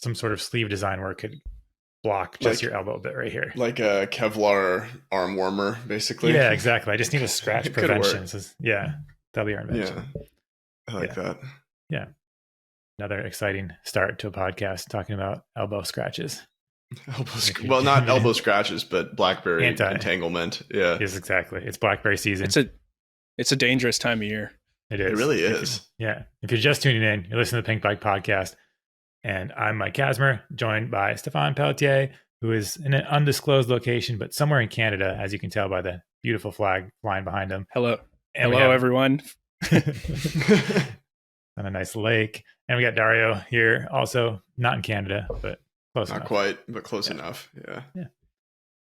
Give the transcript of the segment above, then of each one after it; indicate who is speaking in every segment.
Speaker 1: some sort of sleeve design where it could block just your elbow bit right here.
Speaker 2: Like a Kevlar arm warmer, basically.
Speaker 1: Yeah, exactly. I just need a scratch prevention. So, yeah, that'll be our invention.
Speaker 2: Yeah, I like that.
Speaker 1: Yeah. Another exciting start to a podcast talking about elbow scratches.
Speaker 2: Well, not elbow scratches, but BlackBerry entanglement. Yeah.
Speaker 1: Yes, exactly. It's BlackBerry season.
Speaker 3: It's a dangerous time of year.
Speaker 1: It is.
Speaker 2: It really is.
Speaker 1: If you're just tuning in, you're listening to the Pinkbike podcast. And I'm Mike Kasmer, joined by Stephane Pelletier, who is in an undisclosed location, but somewhere in Canada, as you can tell by the beautiful flag flying behind him.
Speaker 3: Hello, everyone.
Speaker 1: On a nice lake. And we got Dario here, also not in Canada, but close enough.
Speaker 2: Not quite, but close enough.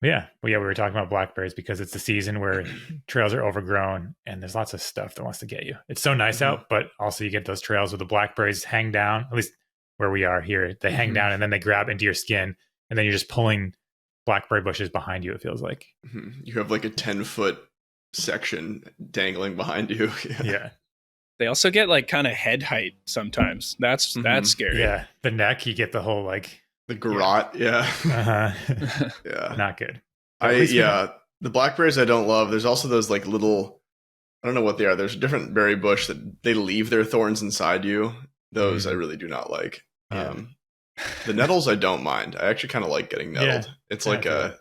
Speaker 1: Yeah. We were talking about blackberries because it's the season where trails are overgrown and there's lots of stuff that wants to get you. It's so nice out, but also you get those trails where the blackberries hang down, at least where we are here. They hang down and then they grab into your skin and then you're just pulling blackberry bushes behind you, it feels like.
Speaker 2: You have like a 10-foot section dangling behind you.
Speaker 1: Yeah.
Speaker 3: They also get like kind of head height sometimes. That's scary.
Speaker 1: Yeah. The neck, you get the whole like...
Speaker 2: The garrote, yeah.
Speaker 1: Yeah. Not good.
Speaker 2: The blackberries I don't love. There's also those like little, I don't know what they are. There's a different berry bush that they leave their thorns inside you. Those I really do not like.
Speaker 1: Yeah.
Speaker 2: The nettles I don't mind. I actually kind of like getting nettled. It's like a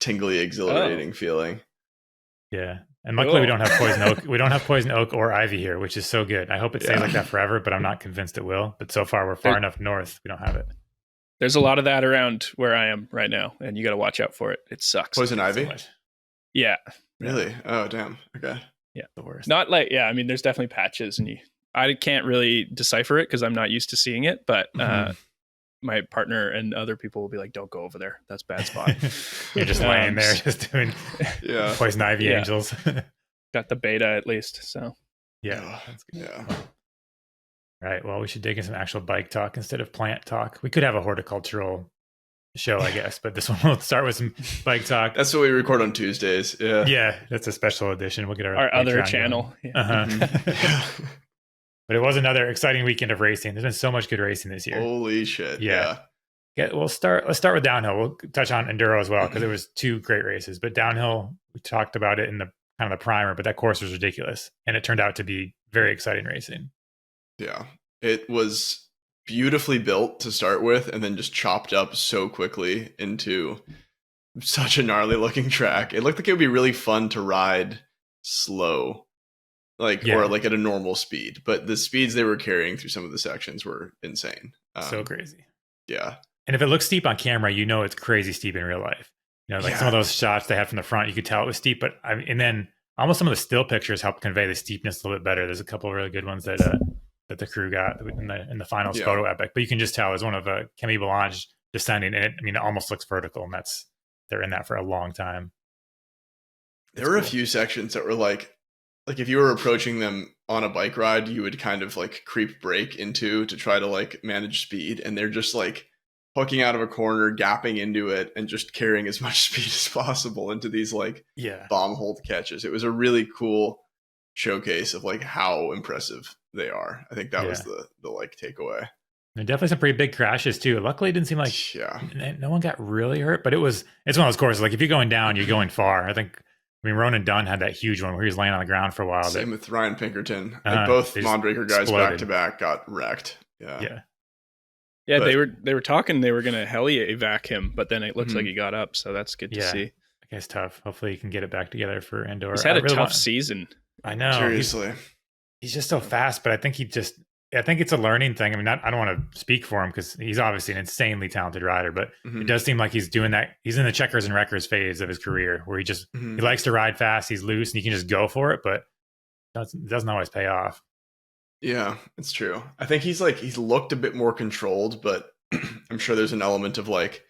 Speaker 2: tingly, exhilarating feeling.
Speaker 1: Yeah. And luckily we don't have poison oak. We don't have poison oak or ivy here, which is so good. I hope it stays like that forever, but I'm not convinced it will. But so far we're far enough north. We don't have it.
Speaker 3: There's a lot of that around where I am right now, and you got to watch out for it. It sucks.
Speaker 2: Poison ivy?
Speaker 1: So
Speaker 3: yeah.
Speaker 2: Really? Oh, damn. Okay.
Speaker 3: Yeah.
Speaker 1: The worst.
Speaker 3: Not like, I mean, there's definitely patches, and I can't really decipher it because I'm not used to seeing it, but my partner and other people will be like, don't go over there. That's a bad spot.
Speaker 1: You're just laying there, just doing poison ivy angels.
Speaker 3: Got the beta at least, so.
Speaker 1: Yeah. That's good.
Speaker 2: Yeah.
Speaker 1: Right. Well, we should dig in some actual bike talk instead of plant talk. We could have a horticultural show, I guess, but this one will start with some bike talk.
Speaker 2: That's what we record on Tuesdays. Yeah.
Speaker 1: Yeah. That's a special edition. We'll get our
Speaker 3: other channel.
Speaker 1: Yeah. But it was another exciting weekend of racing. There's been so much good racing this year.
Speaker 2: Holy shit. Yeah.
Speaker 1: Let's start with downhill. We'll touch on Enduro as well because there was two great races. But downhill, we talked about it in the kind of the primer, but that course was ridiculous. And it turned out to be very exciting racing.
Speaker 2: Yeah, it was beautifully built to start with and then just chopped up so quickly into such a gnarly looking track. It looked like it would be really fun to ride slow, or like at a normal speed. But the speeds they were carrying through some of the sections were insane.
Speaker 1: So crazy.
Speaker 2: Yeah.
Speaker 1: And if it looks steep on camera, it's crazy steep in real life. Some of those shots they had from the front, you could tell it was steep. But and then almost some of the still pictures helped convey the steepness a little bit better. There's a couple of really good ones that the crew got in the finals photo epic, but you can just tell it's one of Camille Belange descending, and it almost looks vertical, and they're in that for a long time.
Speaker 2: There were a few sections that were like if you were approaching them on a bike ride, you would kind of like creep brake into to try to like manage speed, and they're just like hooking out of a corner, gapping into it, and just carrying as much speed as possible into these bomb hold catches. It was a really cool showcase of like how impressive they are. I think that was the takeaway.
Speaker 1: And definitely some pretty big crashes too. Luckily it didn't seem like no one got really hurt, but it's one of those courses like if you're going down, you're going far. I mean Ronan Dunn had that huge one where he was laying on the ground for a while.
Speaker 2: Same with Ryan Pinkerton. Both Mondraker guys back to back got wrecked. Yeah,
Speaker 3: but they were talking they were gonna heli evac him, but then it looks like he got up, so that's good to see.
Speaker 1: I guess tough. Hopefully he can get it back together for Enduro.
Speaker 3: He's had a tough season.
Speaker 1: I know.
Speaker 2: Seriously.
Speaker 1: He's just so fast, but I think it's a learning thing. I mean, I don't want to speak for him because he's obviously an insanely talented rider, but it does seem like he's doing that. He's in the checkers and wreckers phase of his career where he likes to ride fast. He's loose and he can just go for it, but it doesn't always pay off.
Speaker 2: Yeah, it's true. I think he's looked a bit more controlled, but I'm sure there's an element of like,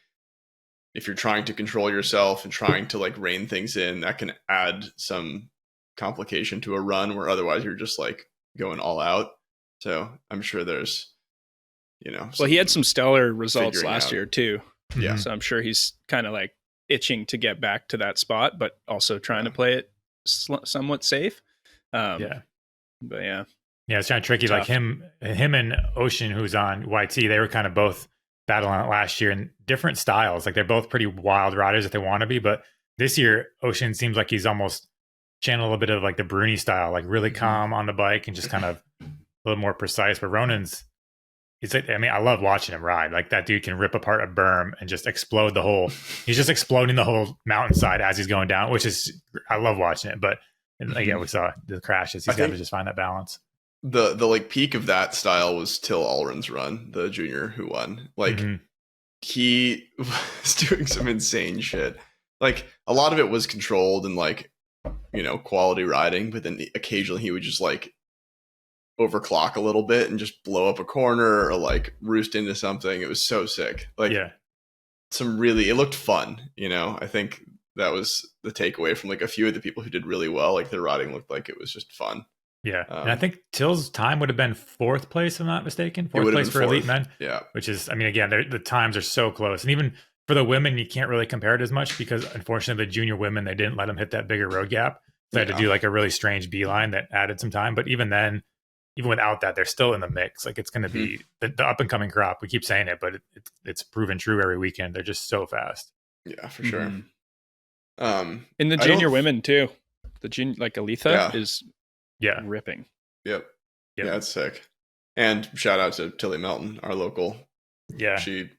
Speaker 2: if you're trying to control yourself and trying to like rein things in, that can add some complication to a run where otherwise you're just like going all out. So I'm sure there's,
Speaker 3: well, he had some stellar results last year too.
Speaker 2: Yeah.
Speaker 3: So I'm sure he's kind of like itching to get back to that spot, but also trying to play it somewhat safe. But
Speaker 1: yeah, it's kind of tricky. Tough. Like him and Ocean, who's on YT, they were kind of both battling on it last year in different styles. Like they're both pretty wild riders if they want to be, but this year Ocean seems like he's almost channeled a little bit of like the Bruni style, like really calm on the bike and just kind of a little more precise. But Ronan's, it's like, I mean, I love watching him ride. Like that dude can rip apart a berm and just explode the whole. He's just exploding the whole mountainside as he's going down, which is, I love watching it. But yeah, we saw the crashes. He's got to just find that balance.
Speaker 2: The like peak of that style was Till Allren's run, the junior who won. Like he was doing some insane shit. Like a lot of it was controlled and like, you know, quality riding, but then occasionally he would just like overclock a little bit and just blow up a corner or like roost into something. It was so sick. Like it looked fun, you know. I think that was the takeaway from like a few of the people who did really well. Like their riding looked like it was just fun.
Speaker 1: Yeah. And I think Till's time would have been 4th place, if I'm not mistaken. 4th place for elite men.
Speaker 2: Yeah.
Speaker 1: Which is, I mean, again, the times are so close. And even for the women, you can't really compare it as much because unfortunately the junior women, they didn't let them hit that bigger road gap. So they had to do like a really strange beeline that added some time. But even then, even without that, they're still in the mix. Like it's going to be the up and coming crop. We keep saying it, but it's proven true every weekend. They're just so fast.
Speaker 2: Yeah, for sure.
Speaker 3: In the junior women too, the junior, like Aletha is ripping.
Speaker 2: Yep. Yeah, it's sick. And shout out to Tilly Melton, our local. Yeah. She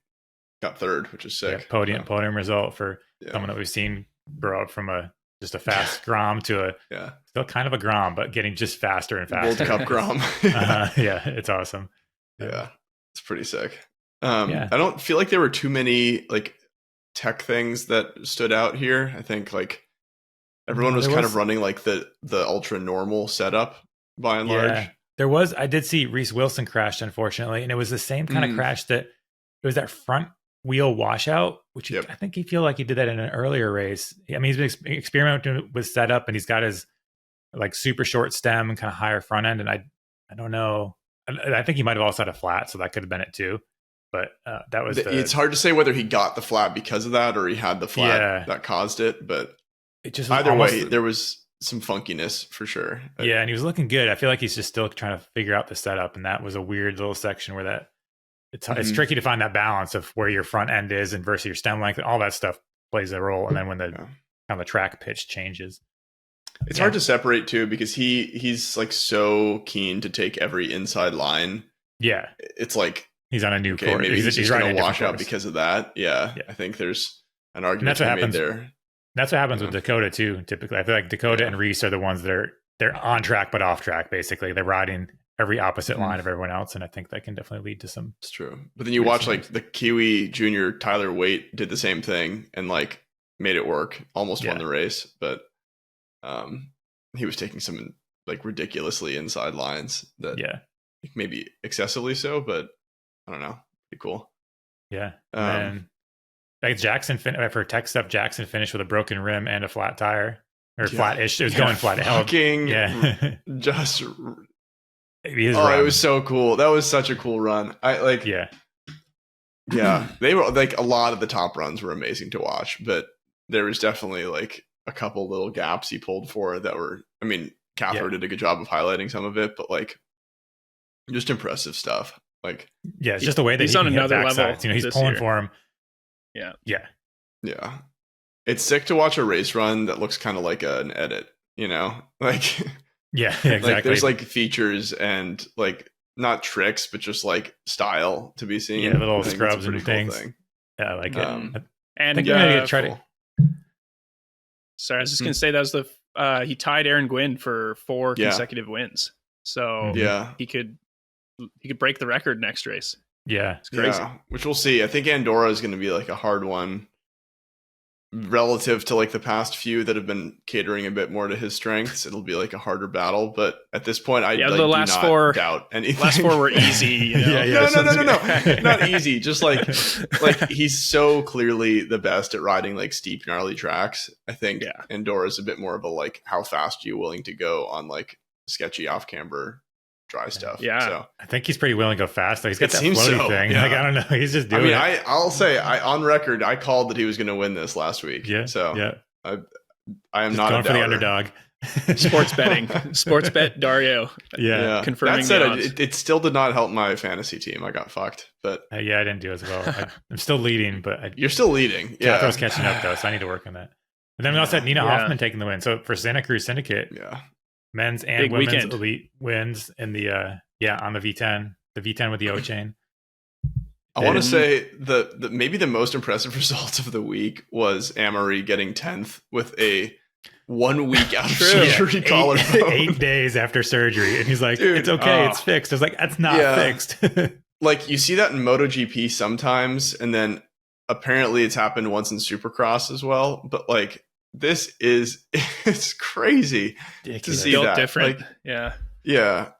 Speaker 2: got 3rd, which is sick.
Speaker 1: Yeah, podium result for someone that we've seen grow up from just a fast Grom to still kind of a Grom, but getting just faster and faster.
Speaker 2: World Cup Grom.
Speaker 1: Yeah, it's awesome.
Speaker 2: Yeah, it's pretty sick. I don't feel like there were too many like tech things that stood out here. I think like everyone was kind of running like the ultra normal setup by and large.
Speaker 1: I did see Reese Wilson crashed, unfortunately, and it was the same kind of crash that it was that front wheel washout, which I think he feel like he did that in an earlier race. I mean, he's been experimenting with setup and he's got his like super short stem and kind of higher front end. And I don't know. I think he might have also had a flat, so that could have been it too. But that was
Speaker 2: it's hard to say whether he got the flat because of that or he had the flat that caused it. But
Speaker 1: it just
Speaker 2: either way, there was some funkiness for sure.
Speaker 1: Yeah, and he was looking good. I feel like he's just still trying to figure out the setup, and that was a weird little section where it's tricky to find that balance of where your front end is and versus your stem length, and all that stuff plays a role. And then when the kind of the track pitch changes,
Speaker 2: it's hard to separate too because he's like so keen to take every inside line.
Speaker 1: Yeah,
Speaker 2: it's like
Speaker 1: he's on a new course.
Speaker 2: Maybe he's going to wash out because of that. Yeah, I think there's an argument to be made there.
Speaker 1: That's what happens with Dakota too. Typically, I feel like Dakota and Reese are the ones that they're on track but off track. Basically, they're riding every opposite line of everyone else, and I think that can definitely lead to some.
Speaker 2: It's true, but then you watch like the Kiwi junior Tyler Waite did the same thing and like made it work, almost won the race, but he was taking some like ridiculously inside lines that maybe excessively so, but I don't know, pretty cool.
Speaker 1: Yeah, and like Jackson for tech stuff, Jackson finished with a broken rim and a flat tire or flat-ish. It was going flat.
Speaker 2: Just. It was so cool. That was such a cool run. They were like a lot of the top runs were amazing to watch, but there was definitely like a couple little gaps he pulled for that were, I mean, Cathro did a good job of highlighting some of it, but like just impressive stuff. Like,
Speaker 1: it's just the way that
Speaker 3: he's on another level.
Speaker 1: You know, he's pulling for him.
Speaker 2: Yeah. It's sick to watch a race run that looks kind of like an edit, you know, like,
Speaker 1: exactly.
Speaker 2: Like there's like features and like not tricks, but just like style to be seen.
Speaker 1: Yeah, little scrubs and things. Cool. Yeah, I like it.
Speaker 3: And sorry, I was just gonna say that was he tied Aaron Gwynn for 4 consecutive wins. So he could break the record next race.
Speaker 1: Yeah,
Speaker 3: it's crazy.
Speaker 2: Yeah, which we'll see. I think Andorra is going to be like a hard one relative to like the past few that have been catering a bit more to his strengths. It'll be like a harder battle, but at this point, I
Speaker 3: the last
Speaker 2: do not doubt anything.
Speaker 3: Last 4 were easy. You know?
Speaker 2: No, not easy. Just like he's so clearly the best at riding like steep, gnarly tracks. I think Andorra is a bit more of a like how fast are you willing to go on like sketchy off camber dry stuff. So
Speaker 1: I think he's pretty willing to go fast. Like, he's got that floaty thing. Like, I don't know. He's just doing it.
Speaker 2: I'll say on record, I called that he was going to win this last week. I am not
Speaker 1: going
Speaker 2: a
Speaker 1: for the underdog.
Speaker 3: Sports betting, sports bet Dario.
Speaker 1: Yeah.
Speaker 3: Confirming
Speaker 2: That said,
Speaker 3: the odds.
Speaker 2: it still did not help my fantasy team. I got fucked, but
Speaker 1: Yeah, I didn't do as well. I'm still leading, but
Speaker 2: you're still leading. Yeah,
Speaker 1: Cather's catching up though, so I need to work on that. And then we also had Nina Hoffman taking the win. So for Santa Cruz Syndicate, men's and
Speaker 3: Big
Speaker 1: women's
Speaker 3: weekend.
Speaker 1: elite wins in the on the V10 with the O chain.
Speaker 2: I want to say the maybe the most impressive result of the week was Amory getting 10th with a 1 week out of surgery collarbone.
Speaker 1: 8 days after surgery, and he's like, dude, it's okay, it's fixed. I was like, that's not fixed.
Speaker 2: Like, you see that in MotoGP sometimes, and then apparently it's happened once in Supercross as well. But like, this is it's crazy to see
Speaker 3: built
Speaker 2: that.
Speaker 3: Different,
Speaker 2: like, yeah.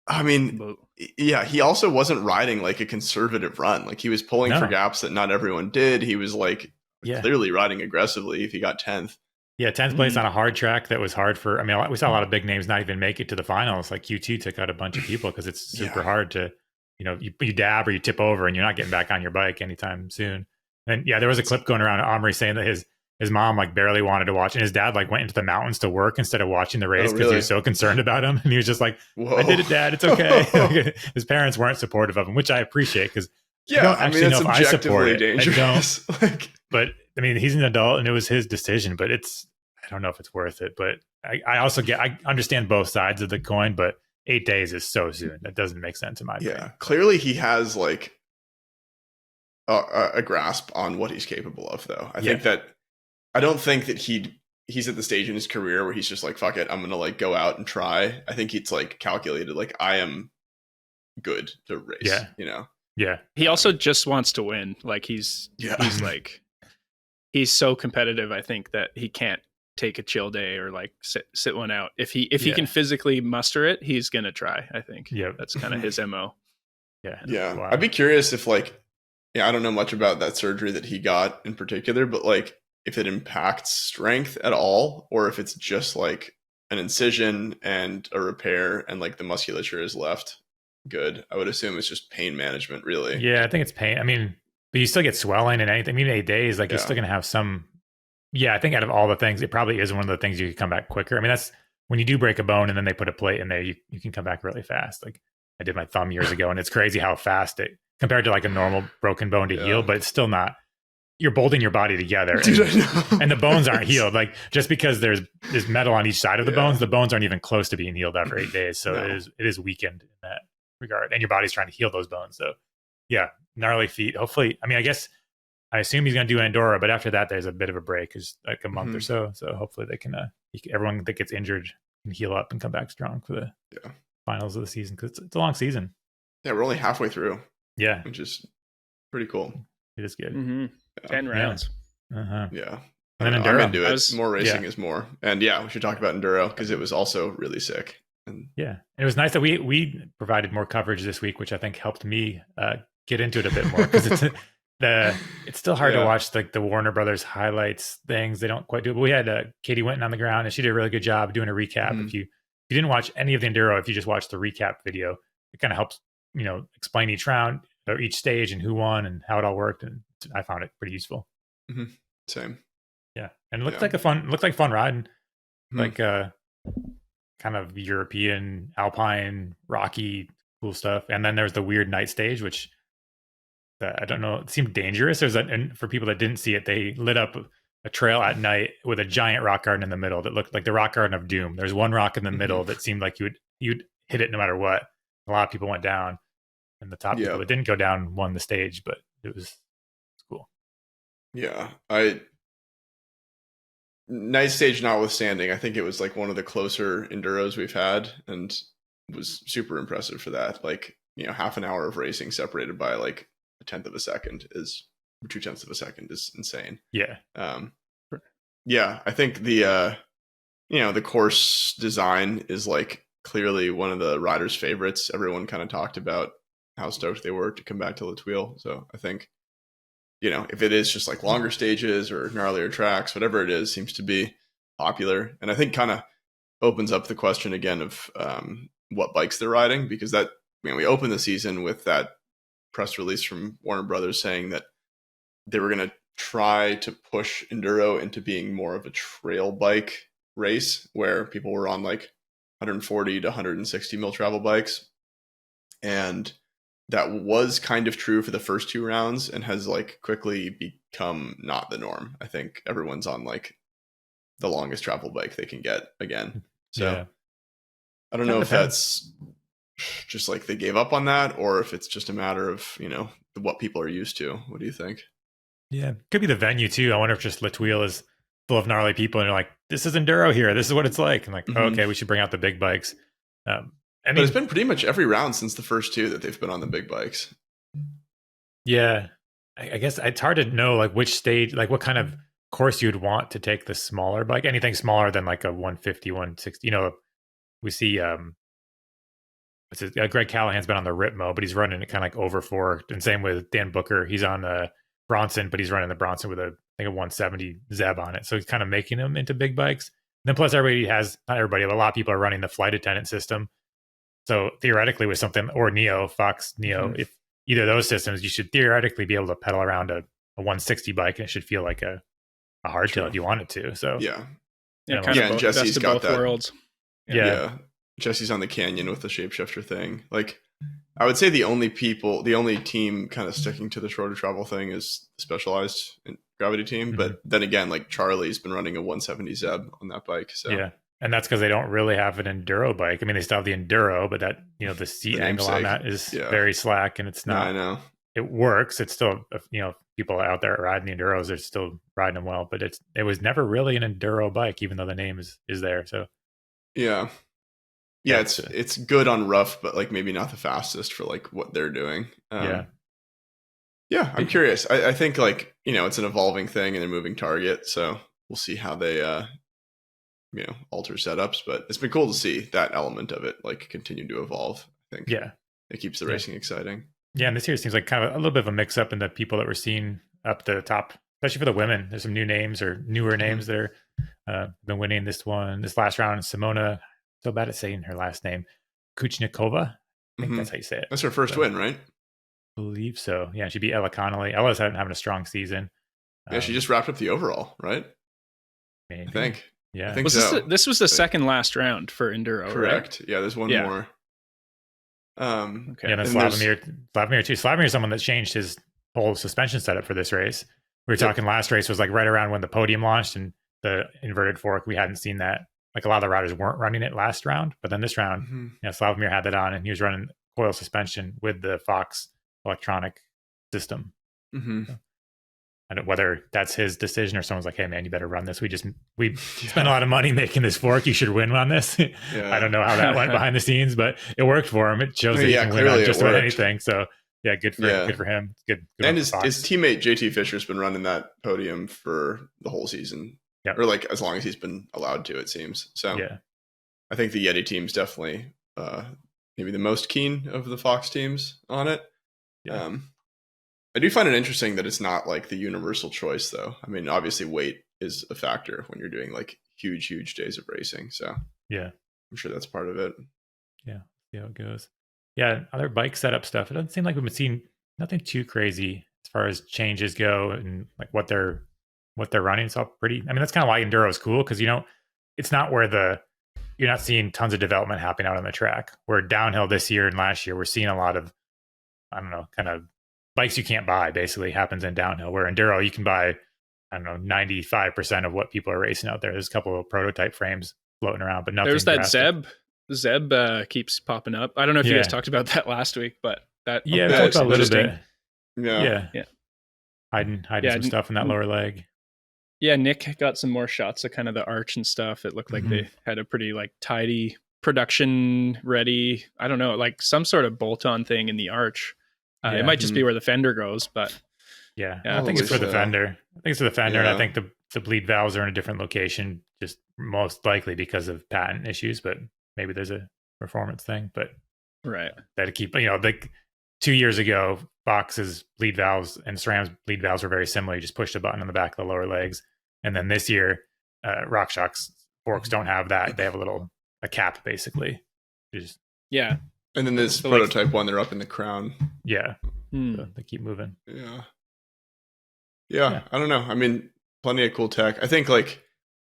Speaker 2: I mean, yeah, he also wasn't riding like a conservative run. Like, he was pulling for gaps that not everyone did. He was like clearly riding aggressively if he got 10th.
Speaker 1: Yeah, 10th place on a hard track that was hard for, I mean, we saw a lot of big names not even make it to the finals. Like Q2 took out a bunch of people because it's super hard to, you dab or you tip over and you're not getting back on your bike anytime soon. And there was a clip going around Omri saying that his mom like barely wanted to watch, and his dad like went into the mountains to work instead of watching the race because he was so concerned about him. And he was just like, whoa. I did it, Dad. It's okay. His parents weren't supportive of him, which I appreciate because I don't actually know if I support it.
Speaker 2: Dangerous.
Speaker 1: I don't. But I mean, he's an adult and it was his decision, but I don't know if it's worth it. But I understand both sides of the coin, but 8 days is so soon. That doesn't make sense in my opinion.
Speaker 2: Yeah, clearly he has like a grasp on what he's capable of, though. I don't think that he's at the stage in his career where he's just like, fuck it, I'm gonna like go out and try. I think it's like calculated, like, I am good to race.
Speaker 1: Yeah.
Speaker 3: He also just wants to win. Like he's like, he's so competitive. I think that he can't take a chill day or like sit one out. If he can physically muster it, he's gonna try. I think. Yeah, that's kind of his MO.
Speaker 2: Yeah. Wow. I'd be curious if like, I don't know much about that surgery that he got in particular, but like if it impacts strength at all, or if it's just like an incision and a repair and like the musculature is left good. I would assume it's just pain management, really.
Speaker 1: Yeah, I think it's pain. I mean, but you still get swelling and anything. I mean, 8 days, like you're still going to have some. Yeah, I think out of all the things, it probably is one of the things you can come back quicker. I mean, that's when you do break a bone and then they put a plate in there, you can come back really fast. Like I did my thumb years ago, and it's crazy how fast it, compared to like a normal broken bone to heal, but it's still not. You're bolting your body together, and the bones aren't healed. Like just because there's metal on each side of the bones aren't even close to being healed after 8 days. So it is weakened in that regard, and your body's trying to heal those bones. So yeah, gnarly feet. Hopefully, I mean, I assume he's going to do Enduro, but after that, there's a bit of a break, is like a month or so. So hopefully they can, everyone that gets injured can heal up and come back strong for the finals of the season, because it's a long season.
Speaker 2: Yeah, we're only halfway through.
Speaker 1: Yeah,
Speaker 2: which is pretty cool.
Speaker 1: It is good.
Speaker 3: 10 rounds.
Speaker 2: Yeah.
Speaker 1: And then
Speaker 2: I'm into it. More racing is more. And we should talk about Enduro because it was also really sick. And
Speaker 1: it was nice that we provided more coverage this week, which I think helped me get into it a bit more, because it's still hard to watch like the Warner Brothers highlights things. They don't quite do it. But we had Katie Winton on the ground, and she did a really good job doing a recap. If you didn't watch any of the Enduro, if you just watched the recap video, it kind of helps explain each round or each stage and who won and how it all worked, and I found it pretty useful.
Speaker 2: Same.
Speaker 1: Yeah, and it looked like fun riding, like kind of European, Alpine, rocky, cool stuff. And then there's the weird night stage, which I don't know, it seemed dangerous. And for people that didn't see it, they lit up a trail at night with a giant rock garden in the middle that looked like the rock garden of doom. There's one rock in the middle that seemed like you'd hit it no matter what. A lot of people went down, and the top people that didn't go down won the stage, but it was cool.
Speaker 2: Yeah, night stage notwithstanding, I think it was like one of the closer Enduros we've had, and was super impressive for that. Like, half an hour of racing separated by like a 2/10 of a second is insane. Yeah. I think the the course design is like clearly one of the riders' favorites. Everyone kind of talked about how stoked they were to come back to La Tuile. So I think, if it is just like longer stages or gnarlier tracks, whatever it is, seems to be popular. And I think kind of opens up the question again of what bikes they're riding, because that, we opened the season with that press release from Warner Brothers saying that they were going to try to push Enduro into being more of a trail bike race where people were on like 140 to 160 mil travel bikes. And that was kind of true for the first 2 rounds and has like quickly become not the norm. I think everyone's on like the longest travel bike they can get again. So I don't know if that's just like they gave up on that or if it's just a matter of, what people are used to. What do you think?
Speaker 1: Yeah, could be the venue too. I wonder if just La Tuile is full of gnarly people and they're like, this is Enduro here. This is what it's like. And like, okay, we should bring out the big bikes. But
Speaker 2: it's been pretty much every round since the first 2 that they've been on the big bikes. Yeah.
Speaker 1: I guess it's hard to know like which stage, like what kind of course you'd want to take the smaller bike. Anything smaller than like a 150, 160. We see Greg Callahan's been on the Ripmo, but he's running it kind of like over 4. And same with Dan Booker. He's on Bronson, but he's running the Bronson with a 170 Zeb on it. So he's kind of making them into big bikes. And then plus everybody has, not everybody, but a lot of people are running the flight attendant system. So theoretically with something, or Fox Neo, if either of those systems, you should theoretically be able to pedal around a 160 bike and it should feel like a hardtail if you wanted to. So
Speaker 2: and Jesse's got
Speaker 3: both
Speaker 2: that.
Speaker 3: Worlds.
Speaker 2: Yeah. Jesse's on the Canyon with the shapeshifter thing. Like, I would say the only team kind of sticking to the shorter travel thing is the Specialized Gravity team. But then again, like Charlie's been running a 170 Zeb on that bike. So
Speaker 1: and that's because they don't really have an Enduro bike. I mean, they still have the Enduro, but that the seat angle on that is very slack, and it's not.
Speaker 2: I know
Speaker 1: it works. It's still people out there riding the Enduros are still riding them well, but it was never really an Enduro bike, even though the name is there. So
Speaker 2: it's good on rough, but like maybe not the fastest for like what they're doing. I'm curious. I think like it's an evolving thing and they're moving target, so we'll see how they alter setups. But it's been cool to see that element of it like continue to evolve. I think it keeps the racing exciting.
Speaker 1: Yeah, and this year seems like kind of a little bit of a mix up in the people that we're seeing up the top, especially for the women. There's some new names or newer names that are been winning this last round. Simona, so bad at saying her last name, Kuchnikova. I think that's how you say it.
Speaker 2: That's her first win, right?
Speaker 1: I believe so. Yeah, she beat Ella Connolly. Ella's having a strong season.
Speaker 2: Yeah, she just wrapped up the overall, right?
Speaker 1: Maybe.
Speaker 2: I think.
Speaker 1: Yeah.
Speaker 2: I think so.
Speaker 3: This was the second last round for Enduro,
Speaker 2: correct?
Speaker 3: Right?
Speaker 2: Yeah, there's one more.
Speaker 1: Okay. Yeah, and Slavomir too. Slavomir is someone that changed his whole suspension setup for this race. We were talking last race was like right around when the podium launched and the inverted fork. We hadn't seen that. Like a lot of the riders weren't running it last round, but then this round, Slavomir had that on and he was running coil suspension with the Fox electronic system. So, I don't know whether that's his decision or someone's like, hey man, you better run this. We spent a lot of money making this fork. You should win on this. I don't know how that went behind the scenes, but it worked for him. It shows that he can win on just about anything. So good for him. It's good
Speaker 2: and his teammate JT Fisher's been running that podium for the whole season. Or like as long as he's been allowed to, it seems. So I think the Yeti team's definitely maybe the most keen of the Fox teams on it. I do find it interesting that it's not like the universal choice, though. I mean, obviously weight is a factor when you're doing like huge days of racing. So I'm sure that's part of it.
Speaker 1: Yeah, see how it goes. Yeah, other bike setup stuff. It doesn't seem like we've been seeing nothing too crazy as far as changes go and like what they're running. It's all pretty. I mean, that's kind of why Enduro is cool because it's not where you're not seeing tons of development happening out on the track. Where downhill this year and last year, we're seeing a lot of kind of bikes you can't buy basically happens in downhill. Where Enduro you can buy 95% of what people are racing out there. There's a couple of prototype frames floating around, but nothing.
Speaker 3: There's that
Speaker 1: drastic.
Speaker 3: Zeb keeps popping up. I don't know if you guys talked about that last week, but that
Speaker 1: we talked about a little bit.
Speaker 2: Yeah.
Speaker 1: Hiding some stuff in that lower leg.
Speaker 3: Yeah, Nick got some more shots of kind of the arch and stuff. It looked like they had a pretty like tidy production ready. I don't know, like some sort of bolt-on thing in the arch. It might just be where the fender goes, but
Speaker 1: I think it's for the fender. And I think the bleed valves are in a different location, just most likely because of patent issues. But maybe there's a performance thing. But that keep like 2 years ago, Fox's bleed valves and SRAM's bleed valves were very similar. You just push a button on the back of the lower legs. And then this year, RockShox forks don't have that. They have a cap basically.
Speaker 3: And
Speaker 2: then this prototype one, they're up in the crown.
Speaker 1: So they keep moving.
Speaker 2: Yeah. I don't know. I mean, plenty of cool tech. I think like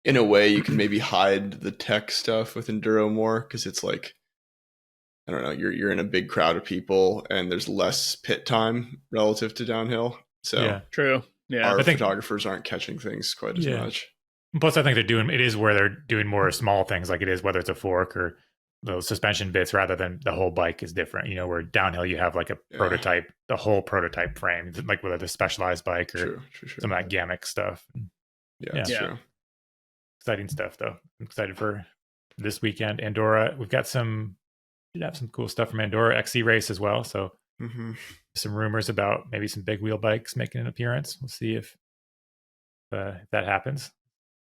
Speaker 2: in a way you can maybe hide the tech stuff with Enduro more, because it's like, I don't know, you're in a big crowd of people and there's less pit time relative to downhill. So
Speaker 3: true. Yeah,
Speaker 2: our photographers aren't catching things quite as much.
Speaker 1: Plus, I think it is where they're doing more small things, like it is whether it's a fork or those suspension bits, rather than the whole bike is different. Where downhill you have like a prototype, the whole prototype frame, like whether it's a specialized bike or some of that Gamic stuff.
Speaker 2: Yeah, that's true.
Speaker 1: Exciting stuff, though. I'm excited for this weekend. Andorra, we've got some cool stuff from Andorra XC race as well. So some rumors about maybe some big wheel bikes making an appearance. We'll see if that happens.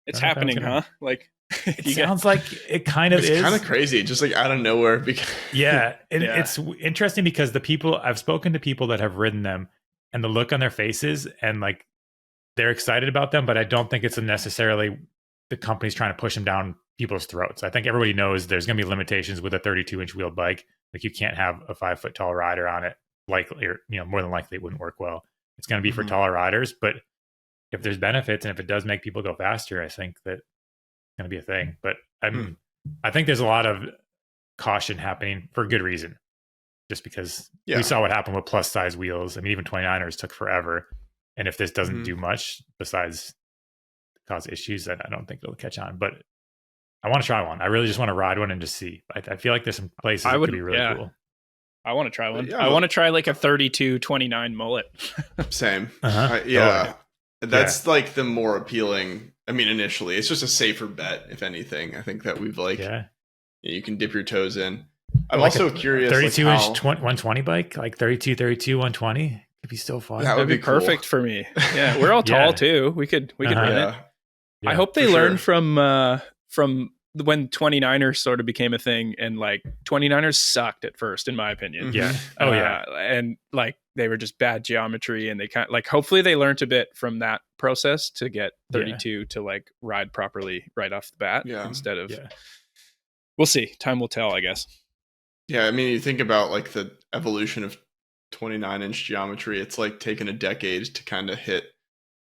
Speaker 3: It's happening, huh? Like
Speaker 1: it sounds like it kind of is.
Speaker 2: It's kind of crazy, just like out of nowhere.
Speaker 1: It's interesting because I've spoken to people that have ridden them, and the look on their faces, and like they're excited about them, but I don't think it's necessarily the company's trying to push them down people's throats. I think everybody knows there's going to be limitations with a 32-inch wheeled bike. Like you can't have a 5-foot tall rider on it. Likely, or more than likely, it wouldn't work well. It's going to be for taller riders, but if there's benefits and if it does make people go faster, I think that it's going to be a thing. But I think there's a lot of caution happening for good reason. Just because we saw what happened with plus size wheels. I mean, even 29ers took forever. And if this doesn't do much besides cause issues, then I don't think it'll catch on. But I want to try one. I really just want to ride one and just see. I feel like there's some places that could be really cool.
Speaker 3: I want to try one. I want to try like a 32-29 mullet.
Speaker 2: Same.
Speaker 1: Totally.
Speaker 2: That's like the more appealing. I mean, initially, it's just a safer bet, if anything. I think that we've you can dip your toes in. I'm like also curious.
Speaker 1: 32-inch 120 bike, like 32, 120. Could be so fun.
Speaker 2: That would be cool.
Speaker 3: Perfect for me. Yeah, we're all tall too. We could run it.
Speaker 2: Yeah,
Speaker 3: I hope they learn from when 29ers sort of became a thing, and like 29ers sucked at first, in my opinion.
Speaker 1: Yeah.
Speaker 3: And like they were just bad geometry, and they kind of like, hopefully they learned a bit from that process to get 32 to like ride properly right off the bat instead of, we'll see. Time will tell, I guess.
Speaker 2: Yeah. I mean, you think about like the evolution of 29-inch geometry, it's like taken a decade to kind of hit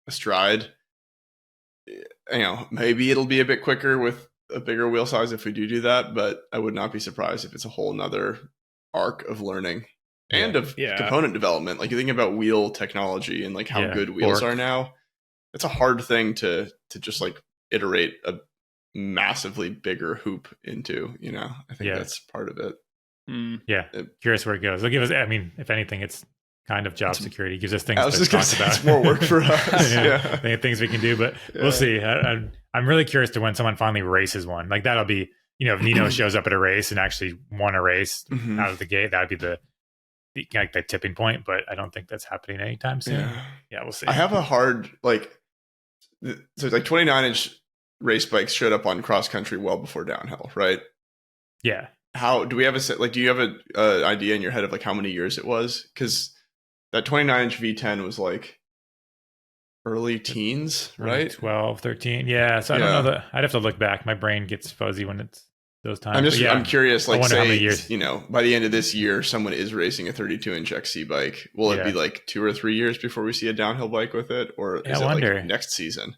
Speaker 2: a stride. Maybe it'll be a bit quicker with a bigger wheel size if we do that, but I would not be surprised if it's a whole nother arc of learning and of component development. Like you think about wheel technology and like how good wheels are now. It's a hard thing to just like iterate a massively bigger hoop into, I think that's part of it.
Speaker 1: Curious where it goes. It'll give us, I mean, if anything, it's kind of job security. It gives us things to talk about.
Speaker 2: It's more work for us.
Speaker 1: Things we can do, but we'll see. I'm really curious to when someone finally races one. Like that'll be, if Nino shows up at a race and actually won a race out of the gate, that would be the tipping point. But I don't think that's happening anytime soon. Yeah, we'll see.
Speaker 2: I have a hard so like 29-inch race bikes showed up on cross country well before downhill, right?
Speaker 1: Yeah.
Speaker 2: How do we have do you have an idea in your head of like how many years it was? Because that 29-inch V10 was like early teens, right?
Speaker 1: 12, 13. Yeah. So I don't know that. I'd have to look back. My brain gets fuzzy when it's those times.
Speaker 2: I'm curious, like say, how
Speaker 1: many years.
Speaker 2: By the end of this year, someone is racing a 32-inch XC bike. Will it be like 2 or 3 years before we see a downhill bike with it? Or is it like next season?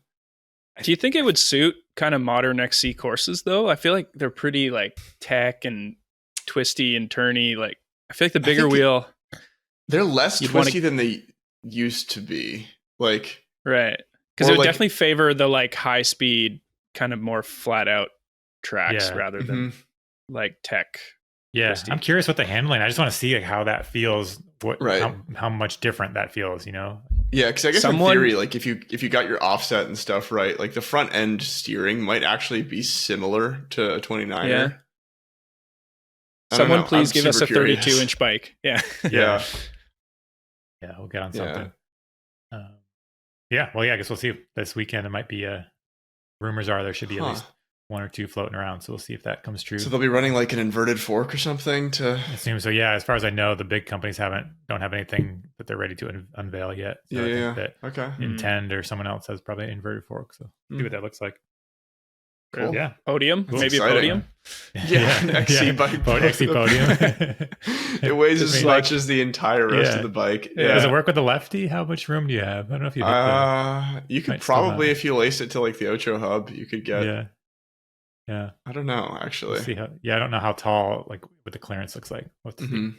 Speaker 3: Do you think it would suit kind of modern XC courses though? I feel like they're pretty like tech and twisty and turny. Like I feel like the bigger wheel,
Speaker 2: they're less twisty than they used to be. Like
Speaker 3: right, because it would definitely favor the like high speed, kind of more flat out tracks rather than like tech.
Speaker 1: Yeah,
Speaker 3: twisty.
Speaker 1: I'm curious what the handling. I just want to see like how that feels. How much different that feels.
Speaker 2: Yeah, because I guess in theory, like if you got your offset and stuff right, like the front end steering might actually be similar to a 29er.
Speaker 3: Yeah. Someone please give us a 32-inch bike. Yeah.
Speaker 1: Yeah, we'll get on something. Well, I guess we'll see if this weekend. It might be rumors are there should be at least 1 or 2 floating around. So we'll see if that comes true.
Speaker 2: So they'll be running like an inverted fork or something to.
Speaker 1: I assume so. Yeah, as far as I know, the big companies don't have anything that they're ready to unveil yet. So I think that Intend or someone else has probably an inverted fork. So see what that looks like.
Speaker 2: Cool.
Speaker 1: Yeah.
Speaker 3: Podium,
Speaker 2: That's
Speaker 3: maybe
Speaker 2: exciting.
Speaker 3: a podium.
Speaker 2: Yeah, an XC bike.
Speaker 1: XC podium.
Speaker 2: It weighs as
Speaker 1: Like-
Speaker 2: much as the entire rest of the bike.
Speaker 3: Yeah.
Speaker 1: Does it work with the lefty? How much room do you have? I don't know if you hit
Speaker 2: You could
Speaker 1: might still
Speaker 2: probably,
Speaker 1: not.
Speaker 2: if you lace it to like the Ocho hub, you could get.
Speaker 1: Yeah.
Speaker 2: I don't know, actually.
Speaker 1: Let's see how. Yeah, I don't know how tall, like what the clearance looks like. What's the
Speaker 2: Mhm.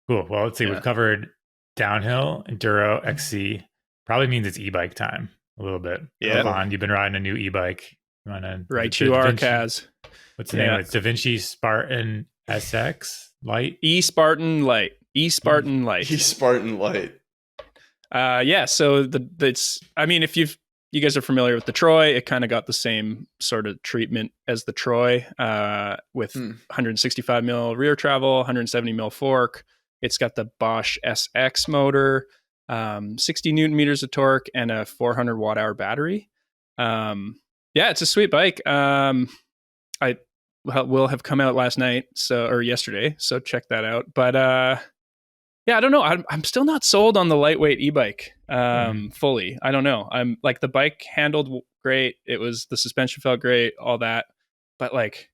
Speaker 1: Cool. Well, let's see.
Speaker 3: Yeah.
Speaker 1: We've covered downhill, enduro, XC. Probably means it's e-bike time a little bit.
Speaker 3: Yeah.
Speaker 1: Vaughn, you've been riding a new e-bike.
Speaker 3: Right, you are, Kaz.
Speaker 1: What's the name of it? It's Da Vinci Spartan SX Light.
Speaker 3: E-Spartan Light. E-Spartan Light.
Speaker 2: Spartan Light.
Speaker 3: Yeah. So it's. I mean, if you guys are familiar with the Troy, it kind of got the same sort of treatment as the Troy, with 165 mil rear travel, 170 mil fork. It's got the Bosch SX motor, 60 Newton meters of torque, and a 400 watt hour battery. Yeah, it's a sweet bike. I will have come out last night, or yesterday, so check that out. But yeah, I don't know. I'm still not sold on the lightweight e-bike fully. I don't know. I'm like, the bike handled great. The suspension felt great, all that. But like,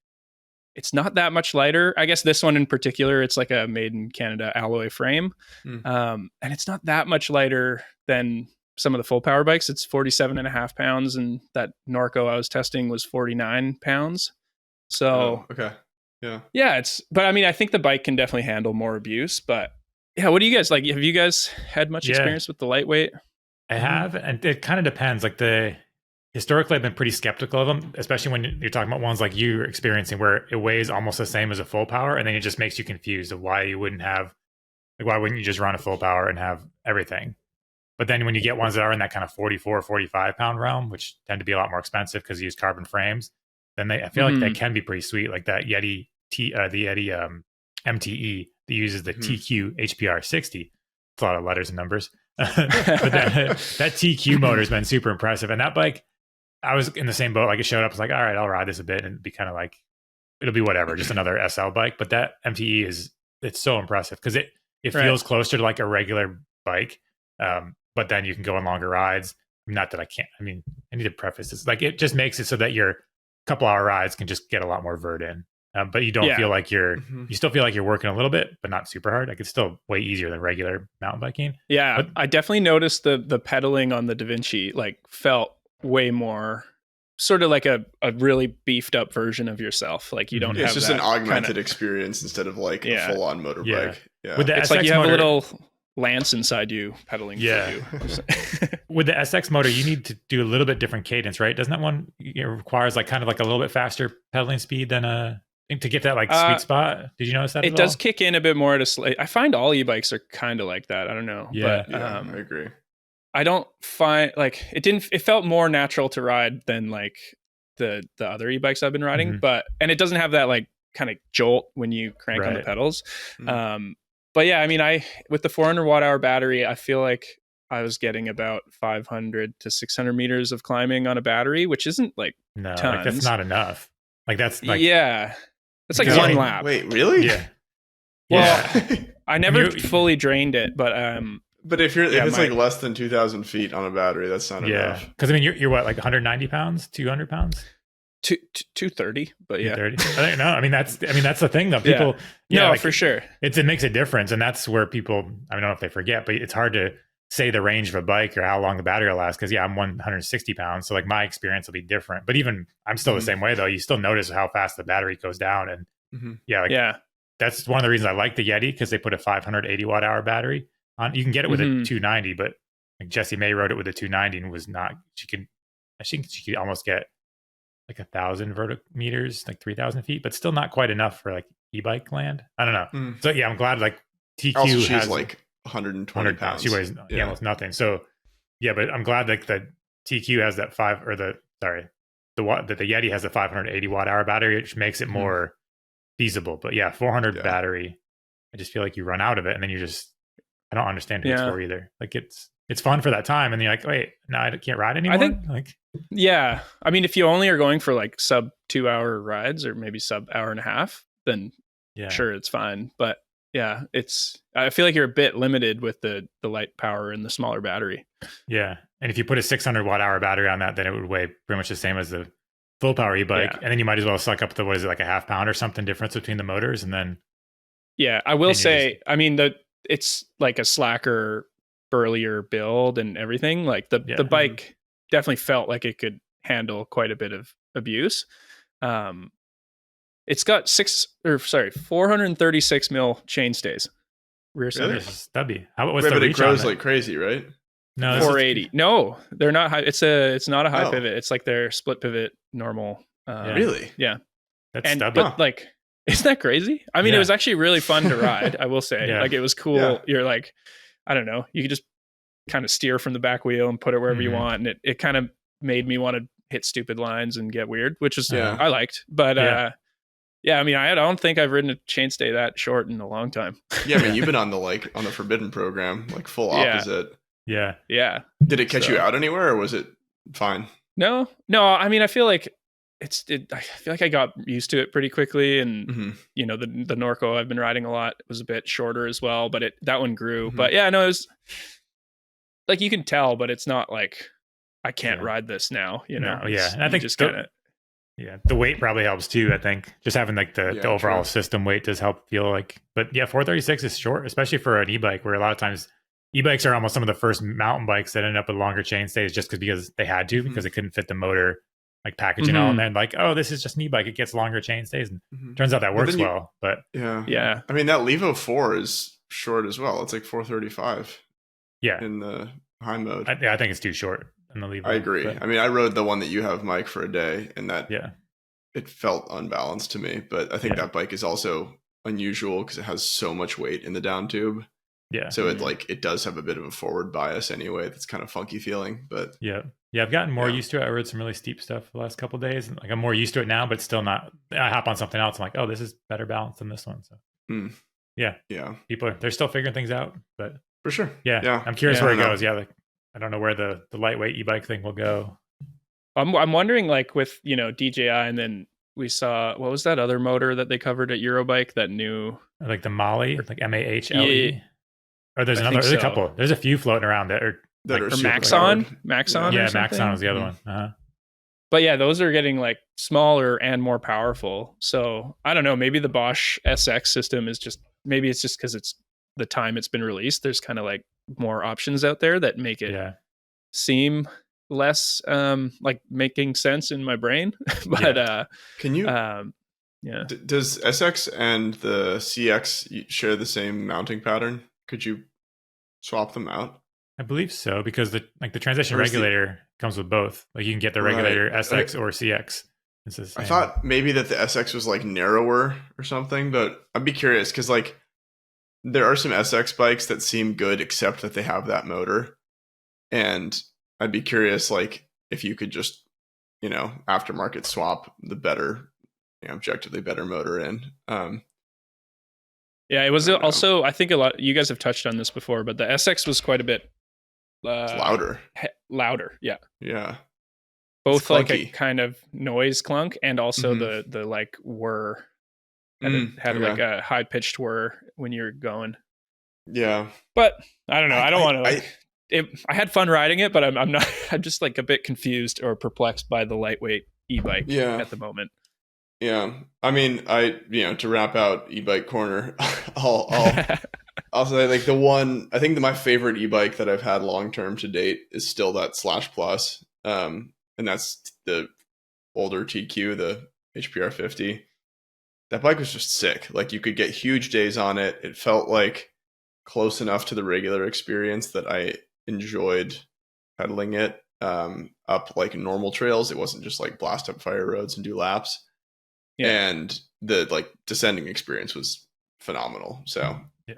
Speaker 3: it's not that much lighter. I guess this one in particular, it's like a made in Canada alloy frame. And it's not that much lighter than some of the full power bikes. It's 47.5 pounds. And that Norco I was testing was 49 pounds. So,
Speaker 2: okay. Yeah.
Speaker 3: Yeah, but I mean, I think the bike can definitely handle more abuse, but yeah, what do you guys like? Have you guys had much experience with the lightweight?
Speaker 1: I have, and it kind of depends. Like historically, I've been pretty skeptical of them, especially when you're talking about ones like you're experiencing where it weighs almost the same as a full power, and then it just makes you confused of why you wouldn't have, like, why wouldn't you just run a full power and have everything? But then when you get ones that are in that kind of 44, 45 pound realm, which tend to be a lot more expensive because you use carbon frames, then I feel like they can be pretty sweet. Like that Yeti, the Yeti MTE that uses the TQ HPR 60. It's a lot of letters and numbers. But that TQ motor has been super impressive. And that bike, I was in the same boat. Like, it showed up, I was like, all right, I'll ride this a bit and be kind of like, it'll be whatever, just another SL bike. But that MTE it's so impressive because it feels closer to like a regular bike. But then you can go on longer rides. Not that I can't. I mean, I need to preface this. Like, it just makes it so that your couple hour rides can just get a lot more vert in. But you don't feel like you still feel like you're working a little bit, but not super hard. Like, it's still way easier than regular mountain biking.
Speaker 3: Yeah.
Speaker 1: But
Speaker 3: I definitely noticed the pedaling on the Da Vinci, like, felt way more sort of like a really beefed up version of yourself. Like, you don't have
Speaker 2: it's just an augmented
Speaker 3: kinda
Speaker 2: experience instead of like a full on motorbike. Yeah.
Speaker 1: With the
Speaker 3: it's
Speaker 1: SX
Speaker 3: like you have
Speaker 1: motor,
Speaker 3: a little Lance inside you pedaling for you.
Speaker 1: With the SX motor, you need to do a little bit different cadence, right? Doesn't that one, it requires like kind of like a little bit faster pedaling speed than to get that like sweet spot? Did you notice that?
Speaker 3: It does kick in a bit more I find all e-bikes are kind of like that. I don't know.
Speaker 1: Yeah.
Speaker 3: But
Speaker 2: I agree.
Speaker 3: I don't find like it felt more natural to ride than like the other e-bikes I've been riding, and it doesn't have that like kind of jolt when you crank on the pedals. But yeah, I mean, with the 400 watt hour battery, I feel like I was getting about 500 to 600 meters of climbing on a battery, which isn't like tons.
Speaker 1: Like, that's not enough. Like, that's like,
Speaker 3: it's like one lap.
Speaker 2: Wait, really?
Speaker 1: Yeah.
Speaker 3: Well, I never fully drained it, but
Speaker 2: but if it's like less than 2,000 feet on a battery, that's not enough.
Speaker 1: Because I mean, you're what, like 190 pounds, 200 pounds?
Speaker 3: 230, but yeah.
Speaker 1: 230. I don't know. I mean, that's the thing though. People, like,
Speaker 3: for sure.
Speaker 1: It makes a difference, and that's where people, I don't know if they forget, but it's hard to say the range of a bike or how long the battery will last. Because I'm 160 pounds, so like my experience will be different. But even I'm still the same way though. You still notice how fast the battery goes down, and that's one of the reasons I like the Yeti, because they put a 580 watt hour battery on. You can get it with a 290, but like Jessie May rode it with a 290 and was not. I think she could almost get like 1,000 vertical meters, like 3,000 feet, but still not quite enough for like e-bike land. I don't know. So yeah, I'm glad like TQ
Speaker 2: also, she's
Speaker 1: has
Speaker 2: like 120 pounds.
Speaker 1: She weighs almost nothing. So yeah, but I'm glad like the TQ has that the Yeti has a 580 watt hour battery, which makes it more feasible. But yeah, 400 battery, I just feel like you run out of it, and then I don't understand who it's for either. Like, it's fun for that time, and then you're like, wait, no, I can't ride anymore.
Speaker 3: I think,
Speaker 1: like,
Speaker 3: yeah. I mean, if you only are going for like sub 2 hour rides or maybe sub hour and a half, then sure, it's fine. But yeah, I feel like you're a bit limited with the light power and the smaller battery.
Speaker 1: Yeah. And if you put a 600 watt hour battery on that, then it would weigh pretty much the same as the full power e-bike,
Speaker 3: Yeah.
Speaker 1: and then you might as well suck up the, what is it, like a half pound or something difference between the motors, and then
Speaker 3: Yeah, I will
Speaker 1: And you're
Speaker 3: say, I mean, it's like a slacker, burlier build and everything. Like the bike definitely felt like it could handle quite a bit of abuse. It's got 436 mil chainstays, rear center.
Speaker 2: Really?
Speaker 1: Stubby. What's
Speaker 2: Wait,
Speaker 1: the
Speaker 2: but it
Speaker 1: reach on
Speaker 2: grows
Speaker 1: that?
Speaker 2: like crazy, right?
Speaker 1: No, this is-
Speaker 3: 480. No, they're not high. It's not a high
Speaker 2: Oh.
Speaker 3: pivot. It's like their split pivot normal.
Speaker 1: Yeah.
Speaker 2: Really?
Speaker 3: Yeah.
Speaker 1: that's
Speaker 3: And
Speaker 1: stubby.
Speaker 3: but like, isn't that crazy? I mean,
Speaker 1: Yeah.
Speaker 3: it was actually really fun to ride. I will say,
Speaker 1: Yeah.
Speaker 3: like, it was cool.
Speaker 2: Yeah.
Speaker 3: You're like, I don't know, you could just kind of steer from the back wheel and put it wherever you
Speaker 1: Mhm.
Speaker 3: want, and it kind of made me want to hit stupid lines and get weird, which is
Speaker 2: Yeah.
Speaker 3: I liked. But
Speaker 1: Yeah.
Speaker 3: I mean, I don't think I've ridden a chainstay that short in a long time.
Speaker 2: Yeah, I mean, you've been on the Forbidden program, like full
Speaker 3: Yeah.
Speaker 2: opposite.
Speaker 1: Yeah.
Speaker 3: Yeah.
Speaker 2: Did it catch
Speaker 3: So-
Speaker 2: you out anywhere, or was it fine?
Speaker 3: No. I mean, I feel like I feel like I got used to it pretty quickly, and
Speaker 2: Mm-hmm.
Speaker 3: you know, the Norco I've been riding a lot, it was a bit shorter as well, but that one grew.
Speaker 2: Mhm.
Speaker 3: But yeah, no, it was like, you can tell, but it's not like I can't
Speaker 1: Yeah.
Speaker 3: ride this now, you know.
Speaker 1: No, yeah.
Speaker 3: It's-
Speaker 1: And I
Speaker 3: you
Speaker 1: think
Speaker 3: just
Speaker 1: the-
Speaker 3: kind of
Speaker 1: Yeah, the weight probably helps too. I think just having like the
Speaker 2: Yeah,
Speaker 1: overall
Speaker 2: true.
Speaker 1: system weight does help feel like. But yeah, 436 is short, especially for an e-bike, where a lot of times e-bikes are almost some of the first mountain bikes that end up with longer chainstays just because they had to,
Speaker 2: Mhm.
Speaker 1: because it couldn't fit the motor like packaging
Speaker 3: Mhm.
Speaker 1: all, and then like, oh, this is just an e-bike, it gets longer chainstays, and
Speaker 2: Mm-hmm.
Speaker 1: turns out that
Speaker 2: Well,
Speaker 1: works
Speaker 2: then you-
Speaker 1: well. But
Speaker 2: Yeah.
Speaker 3: yeah.
Speaker 2: I mean, that Levo 4 is short as well. It's like 435
Speaker 1: yeah,
Speaker 2: in the high mode.
Speaker 1: I think it's too short in the Levo.
Speaker 2: I agree.
Speaker 1: But,
Speaker 2: I mean, I rode the one that you have, Mike, for a day, and that
Speaker 1: yeah,
Speaker 2: it felt unbalanced to me. But I think
Speaker 1: Yeah.
Speaker 2: that bike is also unusual because it has so much weight in the down tube.
Speaker 1: yeah,
Speaker 2: So it does have a bit of a forward bias anyway. That's kind of funky feeling, but
Speaker 1: yeah. I've gotten more
Speaker 2: Yeah.
Speaker 1: used to it. I rode some really steep stuff the last couple of days, and like I'm more used to it now, but still not. I hop on something else, I'm like, oh, this is better balanced than this one. So
Speaker 2: yeah,
Speaker 1: they're still figuring things out, but
Speaker 2: for sure.
Speaker 1: yeah,
Speaker 2: Yeah.
Speaker 1: I'm curious
Speaker 3: Yeah,
Speaker 1: where
Speaker 2: I
Speaker 1: it
Speaker 2: don't know.
Speaker 1: goes. Yeah, like I don't know where the lightweight e-bike thing will go.
Speaker 3: I'm wondering, like, with, you know, DJI, and then we saw, what was that other motor that they covered at Eurobike, that new,
Speaker 1: Like the Molly, like MAHLE.
Speaker 3: Yeah.
Speaker 1: Or there's
Speaker 3: I
Speaker 1: another.
Speaker 3: think
Speaker 1: There's a
Speaker 3: so.
Speaker 1: couple. There's a few floating around that are.
Speaker 2: That
Speaker 1: Like-
Speaker 2: are
Speaker 3: or
Speaker 2: super
Speaker 3: Maxon?
Speaker 2: powered.
Speaker 3: Maxon
Speaker 1: Yeah,
Speaker 3: or something?
Speaker 1: Maxon was the other
Speaker 2: Mhm.
Speaker 1: one. Uh-huh.
Speaker 3: But yeah, those are getting like smaller and more powerful. So I don't know, maybe the Bosch SX system is just, maybe it's just because it's the time it's been released. There's kind of like more options out there that make it
Speaker 1: Yeah,
Speaker 3: seem less like making sense in my brain. But
Speaker 2: Can you?
Speaker 3: yeah.
Speaker 2: Does SX and the CX share the same mounting pattern? Could you swap them out?
Speaker 1: I believe so, because the transition
Speaker 2: Or is the-
Speaker 1: regulator comes with both. Like you can get the
Speaker 2: Right.
Speaker 1: regulator SX or CX. It's the
Speaker 2: I
Speaker 1: same.
Speaker 2: thought maybe that the SX was like narrower or something, but I'd be curious because like there are some SX bikes that seem good except that they have that motor, and I'd be curious like if you could just aftermarket swap the better, objectively better motor in.
Speaker 3: Yeah, it was
Speaker 2: I don't know.
Speaker 3: also, I think a lot, you guys have touched on this before, but the SX was quite a bit
Speaker 2: It's louder.
Speaker 3: Louder. Yeah.
Speaker 2: Yeah.
Speaker 3: Both like a
Speaker 2: clunky.
Speaker 3: kind of noise clunk, and also the like whir. And it had
Speaker 2: okay.
Speaker 3: like a high pitched whir when you're going.
Speaker 2: Yeah.
Speaker 3: But I don't know. I don't want to
Speaker 2: I-
Speaker 3: like. I had fun riding it, but I'm not. I'm just like a bit confused or perplexed by the lightweight e-bike
Speaker 2: Yeah.
Speaker 3: at the moment.
Speaker 2: Yeah. I mean, to wrap out e-bike corner, I'll say like I think my favorite e-bike that I've had long term to date is still that Slash Plus. And that's the older TQ, the HPR 50. That bike was just sick. Like you could get huge days on it. It felt like close enough to the regular experience that I enjoyed pedaling it up like normal trails. It wasn't just like blast up fire roads and do laps.
Speaker 3: Yeah.
Speaker 2: And the like descending experience was phenomenal. So
Speaker 1: Yeah.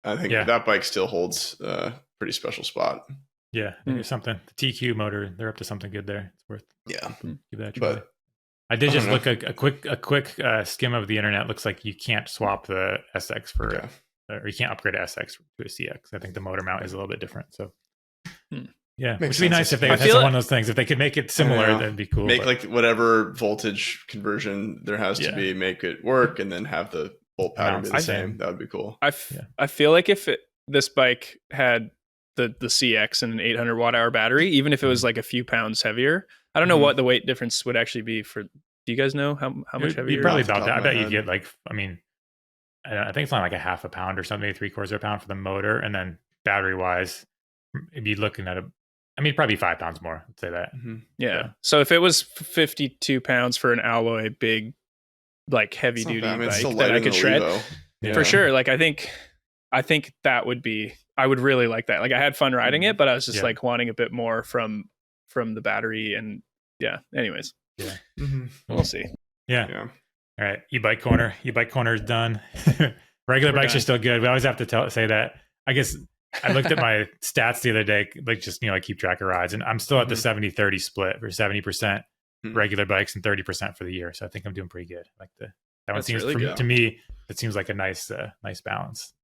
Speaker 2: I think
Speaker 1: Yeah.
Speaker 2: that bike still holds a pretty special spot.
Speaker 1: Yeah, I think there's something. The TQ motor, they're up to something good there. It's worth
Speaker 2: Yeah.
Speaker 1: give that a try.
Speaker 2: But
Speaker 1: I did
Speaker 2: I
Speaker 1: just
Speaker 2: don't
Speaker 1: look a quick skim of the internet. Looks like you can't swap the SX for,
Speaker 2: okay.
Speaker 1: or you can't upgrade a SX to a CX. I think the motor mount is a little bit different. So, yeah,
Speaker 2: Makes
Speaker 1: which would be
Speaker 2: sense.
Speaker 1: nice if they
Speaker 3: I
Speaker 1: that's
Speaker 3: feel
Speaker 1: one of those things. If they could make it similar,
Speaker 2: know.
Speaker 1: that'd be cool.
Speaker 2: Make
Speaker 1: but-
Speaker 2: like whatever voltage conversion there has to
Speaker 1: Yeah.
Speaker 2: be, make it work, and then have the bolt pattern be the
Speaker 1: Mounts
Speaker 2: same.
Speaker 1: the
Speaker 2: That would be cool.
Speaker 3: I feel like if this bike had the CX and an 800 watt hour battery, even if it was like a few pounds heavier. I don't know what the weight difference would actually be for. Do you guys know how much heavier?
Speaker 1: Probably about that. I bet you'd get like, I mean, I think it's only like a half a pound or something, 3/4 of a pound for the motor, and then battery wise, you'd be looking at probably 5 pounds more. I'd say that.
Speaker 3: Yeah. So if it was 52 pounds for an alloy big, like heavy duty bike that I could shred for sure. Like I think that would be. I would really like that. Like I had fun riding it, but I was just like wanting a bit more from the battery and anyways.
Speaker 1: Yeah.
Speaker 3: We'll see.
Speaker 1: Yeah. All right. E-bike corner is done. Regular bikes are still good. We always have to say that. I guess I looked at my stats the other day, like just, I keep track of rides, and I'm still at the 70-30 split for 70% regular bikes and 30% for the year. So I think I'm doing pretty good. Like that one seems really to me, it seems like a nice balance.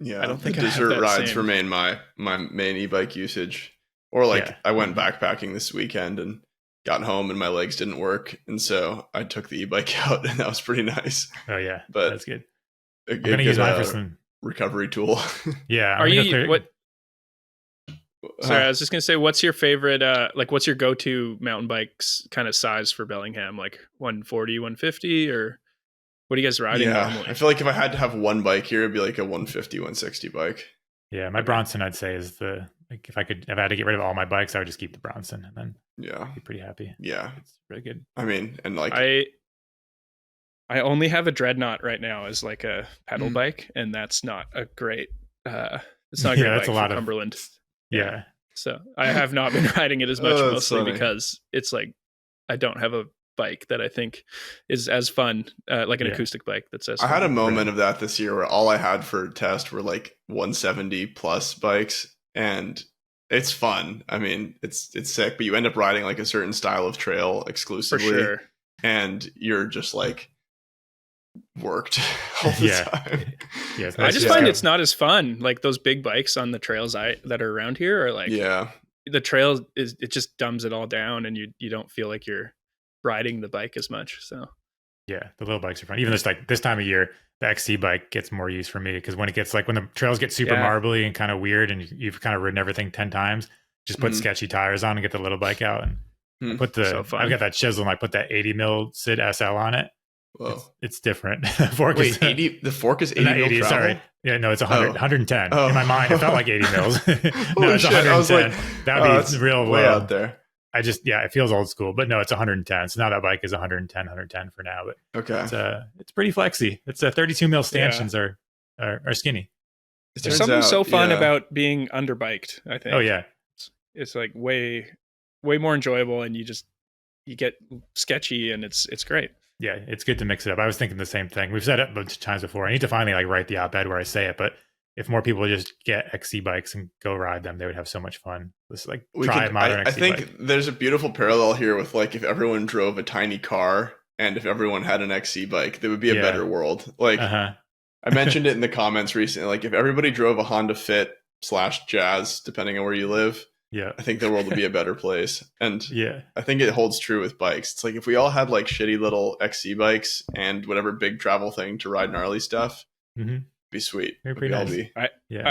Speaker 2: Yeah, I don't think desert rides remain my main e-bike usage. Or I went backpacking this weekend and got home and my legs didn't work, and so I took the e-bike out, and that was pretty nice.
Speaker 1: Oh yeah,
Speaker 2: but
Speaker 1: that's good.
Speaker 2: I'm gonna use mine for some recovery tool.
Speaker 1: Yeah.
Speaker 3: Are you what? Sorry, I was just gonna say, what's your favorite? What's your go-to mountain bikes kind of size for Bellingham? Like 140, 150, or what are you guys riding normally?
Speaker 2: I feel like if I had to have one bike here, it'd be like a 150, 160 bike.
Speaker 1: Yeah, my Bronson, I'd say, is if I had to get rid of all my bikes, I would just keep the Bronson and then be pretty happy.
Speaker 2: Yeah,
Speaker 1: it's really good.
Speaker 2: I mean, and
Speaker 3: I only have a Dreadnought right now as like a pedal bike, and that's not a great. It's not a great bike for Cumberland.
Speaker 1: Yeah.
Speaker 3: So I have not been riding it as much, mostly because it's like I don't have a bike that I think is as fun, like an acoustic bike that's as fun.
Speaker 2: I had a moment of that this year where all I had for test were like 170 plus bikes, and it's fun. I mean, it's sick, but you end up riding like a certain style of trail exclusively.
Speaker 3: For sure.
Speaker 2: And you're just like worked all the time.
Speaker 1: Yeah,
Speaker 3: I just find it's not as fun. Like those big bikes on the trails that are around here are like, the trail it just dumbs it all down, and you don't feel like you're riding the bike as much. So
Speaker 1: yeah, the little bikes are fun. Even this time of year, the XC bike gets more use for me, because when the trails get super marbly and kind of weird, and you've kind of ridden everything 10 times, just put sketchy tires on and get the little bike out, and I put I've got that chisel, and I put that 80 mil Sid SL on it.
Speaker 2: Whoa,
Speaker 1: it's different.
Speaker 2: Wait, 80? The fork is 80 mil travel?
Speaker 1: Sorry. Yeah, no, it's 100, 110.
Speaker 2: Oh.
Speaker 1: In my mind, it felt like 80 mils. No, it's
Speaker 2: shit.
Speaker 1: 110.
Speaker 2: I was like,
Speaker 1: that'd be real
Speaker 2: way
Speaker 1: low
Speaker 2: out there.
Speaker 1: It feels old school, but no, it's 110. So now that bike is 110 for now. But
Speaker 2: okay,
Speaker 1: it's pretty flexy. It's 32 mil stanchions are skinny.
Speaker 3: There's something so fun about being underbiked, I think.
Speaker 1: Oh yeah,
Speaker 3: it's like way more enjoyable, and you get sketchy, and it's great.
Speaker 1: Yeah, it's good to mix it up. I was thinking the same thing. We've said it a bunch of times before. I need to finally write the op-ed where I say it, but if more people just get XC bikes and go ride them, they would have so much fun. Just try a modern XC bike.
Speaker 2: I think there's a beautiful parallel here with like if everyone drove a tiny car and if everyone had an XC bike, there would be a better world. Like I mentioned it in the comments recently. Like if everybody drove a Honda Fit / Jazz, depending on where you live, I think the world would be a better place. And I think it holds true with bikes. It's like if we all had like shitty little XC bikes and whatever big travel thing to ride gnarly stuff, be sweet.
Speaker 3: I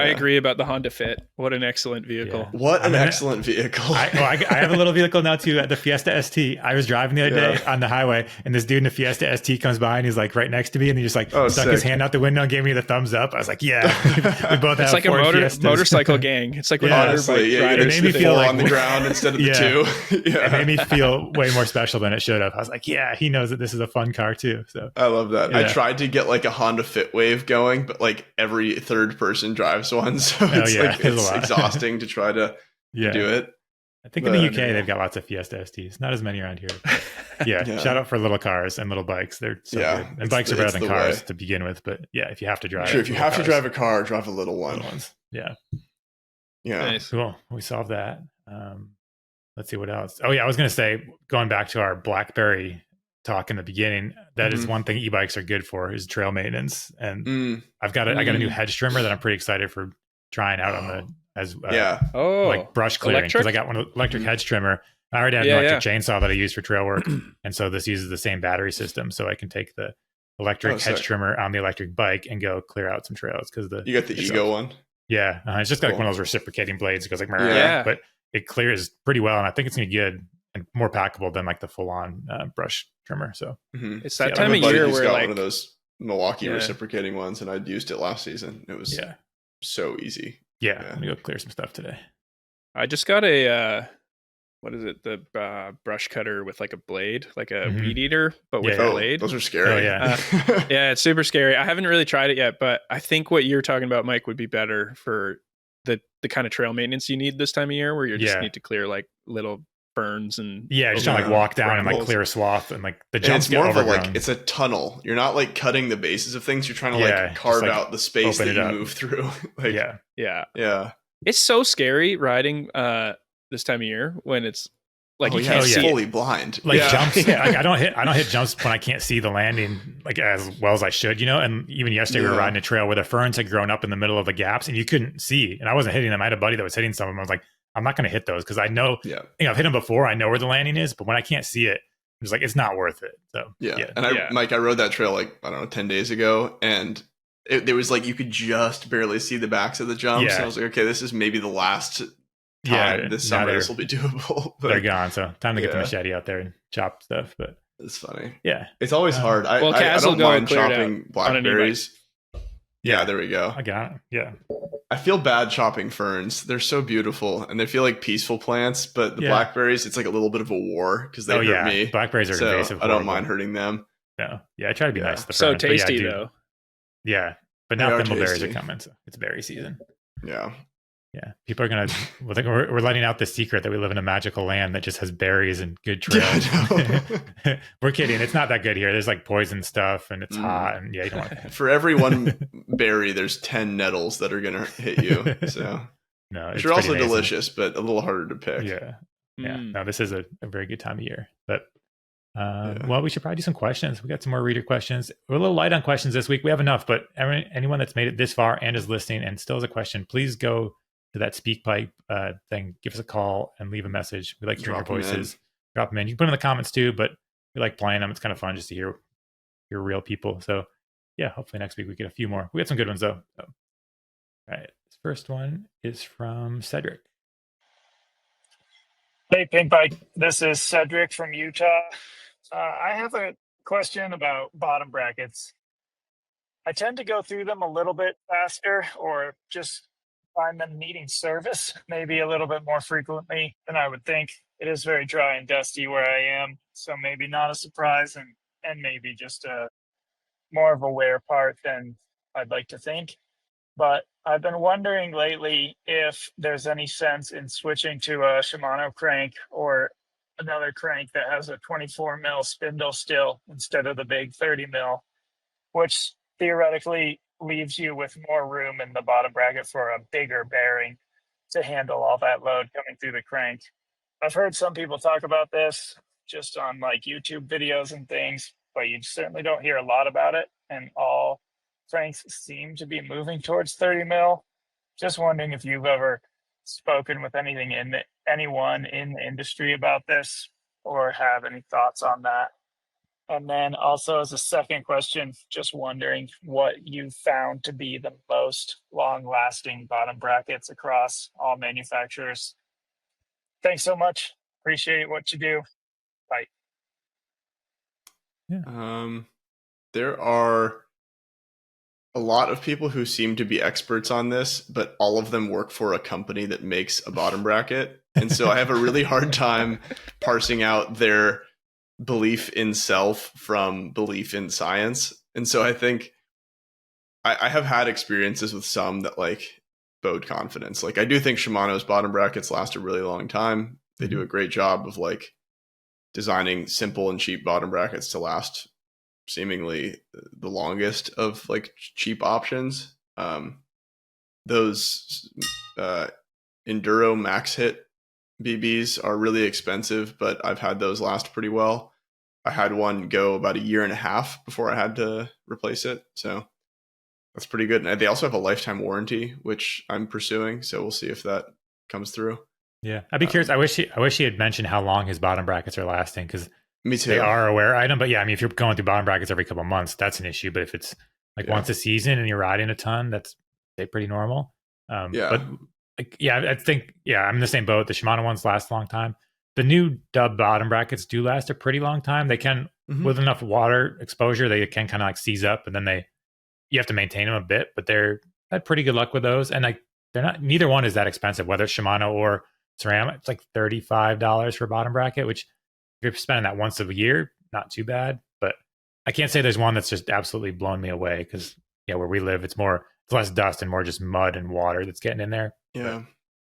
Speaker 3: agree about the Honda Fit. What an excellent vehicle.
Speaker 2: What an excellent vehicle.
Speaker 1: I have a little vehicle now too, at the Fiesta ST. I was driving the other day on the highway, and this dude in the Fiesta ST comes by, and he's like right next to me, and he just stuck his hand out the window and gave me the thumbs up. I was like, we both have
Speaker 3: it's like Ford Fiestas. Motorcycle gang. It's like when motorbike riders,
Speaker 1: it made me feel like
Speaker 2: on the ground instead of the two.
Speaker 1: It made me feel way more special than it should have. I was like, he knows that this is a fun car too. So
Speaker 2: I love that. I tried to get like a Honda Fit wave going, but like every third person drives one, so it's exhausting to try to do it.
Speaker 1: I think in the UK they've got lots of Fiesta STs. Not as many around here. Shout out for little cars and little bikes. They're so good. And bikes are better than cars to begin with, but if you have to drive,
Speaker 2: if you have to drive a car, drive a little one.
Speaker 1: Little ones. Yeah.
Speaker 3: Nice.
Speaker 1: Cool. We solved that. Let's see what else. Oh yeah, I was gonna say, going back to our BlackBerry talk in the beginning, that is one thing e-bikes are good for, is trail maintenance. And I got a new hedge trimmer that I'm pretty excited for trying out on the like brush clearing, because I got one electric hedge trimmer. I already have an electric chainsaw that I use for trail work, and so this uses the same battery system, so I can take the electric hedge trimmer on the electric bike and go clear out some trails. Because
Speaker 2: you got the Ego one.
Speaker 1: Yeah, it's just got like one of those reciprocating blades. It goes like,
Speaker 3: Yeah.
Speaker 1: but it clears pretty well, and I think it's gonna be good and more packable than like the full-on brush trimmer. So
Speaker 3: it's that
Speaker 1: yeah,
Speaker 3: time
Speaker 2: I
Speaker 3: of
Speaker 2: have a buddy
Speaker 3: year
Speaker 2: who's
Speaker 3: where
Speaker 2: got
Speaker 3: like
Speaker 2: one of those Milwaukee reciprocating ones, and I'd used it last season. It was so easy.
Speaker 1: Yeah, I'm gonna go clear some stuff today.
Speaker 3: I just got a what is it? The brush cutter with like a blade, like a weed eater, but with a blade.
Speaker 2: Those are scary.
Speaker 1: Oh, yeah.
Speaker 3: Yeah, it's super scary. I haven't really tried it yet, but I think what you're talking about, Mike, would be better for the kind of trail maintenance you need this time of year, where you just need to clear like little ferns and
Speaker 1: just trying to like walk down and like clear a swath and like the jumps.
Speaker 2: It's more of a like it's a tunnel. You're not like cutting the bases of things. You're trying to like carve out the space that you move through. Like yeah.
Speaker 3: It's so scary riding this time of year when it's like you can't see
Speaker 2: fully blind.
Speaker 1: Like jumps. Like I don't hit jumps when I can't see the landing like as well as I should, And even yesterday we were riding a trail where the ferns had grown up in the middle of the gaps and you couldn't see. And I wasn't hitting them. I had a buddy that was hitting some of them. I was like, I'm not going to hit those because I know, I've hit them before. I know where the landing is, but when I can't see it, I'm just like, it's not worth it. So
Speaker 2: And Mike, I rode that trail like, I don't know, 10 days ago, and there was like, you could just barely see the backs of the jumps. And I was like, okay, this is maybe the last time this summer this will be doable. But
Speaker 1: they're gone. So time to get the machete out there and chop stuff. But
Speaker 2: it's funny.
Speaker 1: Yeah.
Speaker 2: It's always hard. I don't mind chopping blackberries. Yeah, there we go.
Speaker 1: I got it. Yeah.
Speaker 2: I feel bad chopping ferns. They're so beautiful and they feel like peaceful plants, but the blackberries, it's like a little bit of a war because they hurt me.
Speaker 1: Blackberries are invasive.
Speaker 2: I don't mind hurting them.
Speaker 1: No. Yeah, I try to be nice to the
Speaker 3: so
Speaker 1: ferns,
Speaker 3: tasty though.
Speaker 1: Yeah. But now thimbleberries are coming, so it's berry season.
Speaker 2: Yeah.
Speaker 1: Yeah, people are gonna. We're letting out the secret that we live in a magical land that just has berries and good trails. Yeah, we're kidding. It's not that good here. There's like poison stuff, and it's hot, and you don't want to.
Speaker 2: For every one berry, there's 10 nettles that are gonna hit you. So which are also delicious, but a little harder to pick.
Speaker 1: Yeah. No, this is a very good time of year. But well, we should probably do some questions. We got some more reader questions. We're a little light on questions this week. We have enough, but anyone that's made it this far and is listening and still has a question, please go to that SpeakPipe thing, give us a call and leave a message. We like hearing your voices. Drop them in. You can put them in the comments too, but we like playing them. It's kind of fun just to hear real people. So yeah, hopefully next week we get a few more. We got some good ones though. So, all right. This first one is from Cedric.
Speaker 4: Hey, Pinkbike. This is Cedric from Utah. I have a question about bottom brackets. I tend to go through them a little bit faster or just find them needing service maybe a little bit more frequently than I would think. It is very dry and dusty where I am, so maybe not a surprise and maybe just a more of a wear part than I'd like to think. But I've been wondering lately if there's any sense in switching to a Shimano crank or another crank that has a 24 mil spindle still instead of the big 30 mil, which theoretically leaves you with more room in the bottom bracket for a bigger bearing to handle all that load coming through the crank. I've heard some people talk about this just on like YouTube videos and things, but you certainly don't hear a lot about it. And all cranks seem to be moving towards 30 mil. Just wondering if you've ever spoken with anyone in the industry about this or have any thoughts on that. And then also as a second question, just wondering what you found to be the most long-lasting bottom brackets across all manufacturers. Thanks so much. Appreciate what you do. Bye.
Speaker 2: Yeah. There are a lot of people who seem to be experts on this, but all of them work for a company that makes a bottom bracket. And so I have a really hard time parsing out their belief in self from belief in science. And so I think I have had experiences with some that like bode confidence. Like I do think Shimano's bottom brackets last a really long time. They do a great job of like designing simple and cheap bottom brackets to last seemingly the longest of like cheap options. Those Enduro max hit BBs are really expensive, but I've had those last pretty well. I had one go about 1.5 years before I had to replace it. So that's pretty good. And they also have a lifetime warranty, which I'm pursuing. So we'll see if that comes through.
Speaker 1: Yeah. I'd be curious. I wish he had mentioned how long his bottom brackets are lasting, because
Speaker 2: me too.
Speaker 1: They are a wear item. But yeah, I mean, if you're going through bottom brackets every couple of months, that's an issue. But if it's like once a season and you're riding a ton, that's pretty normal. But like, I think I'm in the same boat. The Shimano ones last a long time. The new dub bottom brackets do last a pretty long time. They can, with enough water exposure, they can kind of like seize up, and then you have to maintain them a bit. But I had pretty good luck with those, and like they're not. Neither one is that expensive, whether it's Shimano or ceramic. It's like $35 for a bottom bracket, which if you're spending that once a year, not too bad. But I can't say there's one that's just absolutely blown me away, because where we live, it's less dust and more just mud and water that's getting in there.
Speaker 2: Yeah.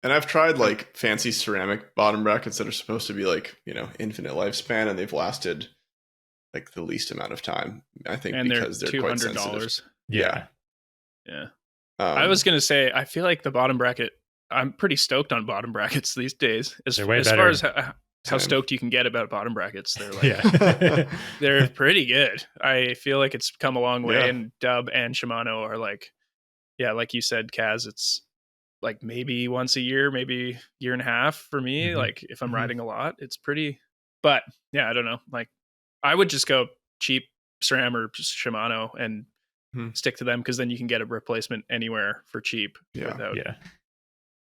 Speaker 2: And I've tried like fancy ceramic bottom brackets that are supposed to be like, infinite lifespan, and they've lasted like the least amount of time. I think and because they're quite sensitive.
Speaker 3: Yeah. I was going to say, I feel like the bottom bracket, I'm pretty stoked on bottom brackets these days. As far as how stoked you can get about bottom brackets, they're like, they're pretty good. I feel like it's come a long way, and Dub and Shimano are like, like you said, Kaz, it's like maybe once a year, maybe year and a half for me. Like if I'm riding a lot, it's pretty, but I don't know. Like I would just go cheap SRAM or Shimano and stick to them, because then you can get a replacement anywhere for cheap without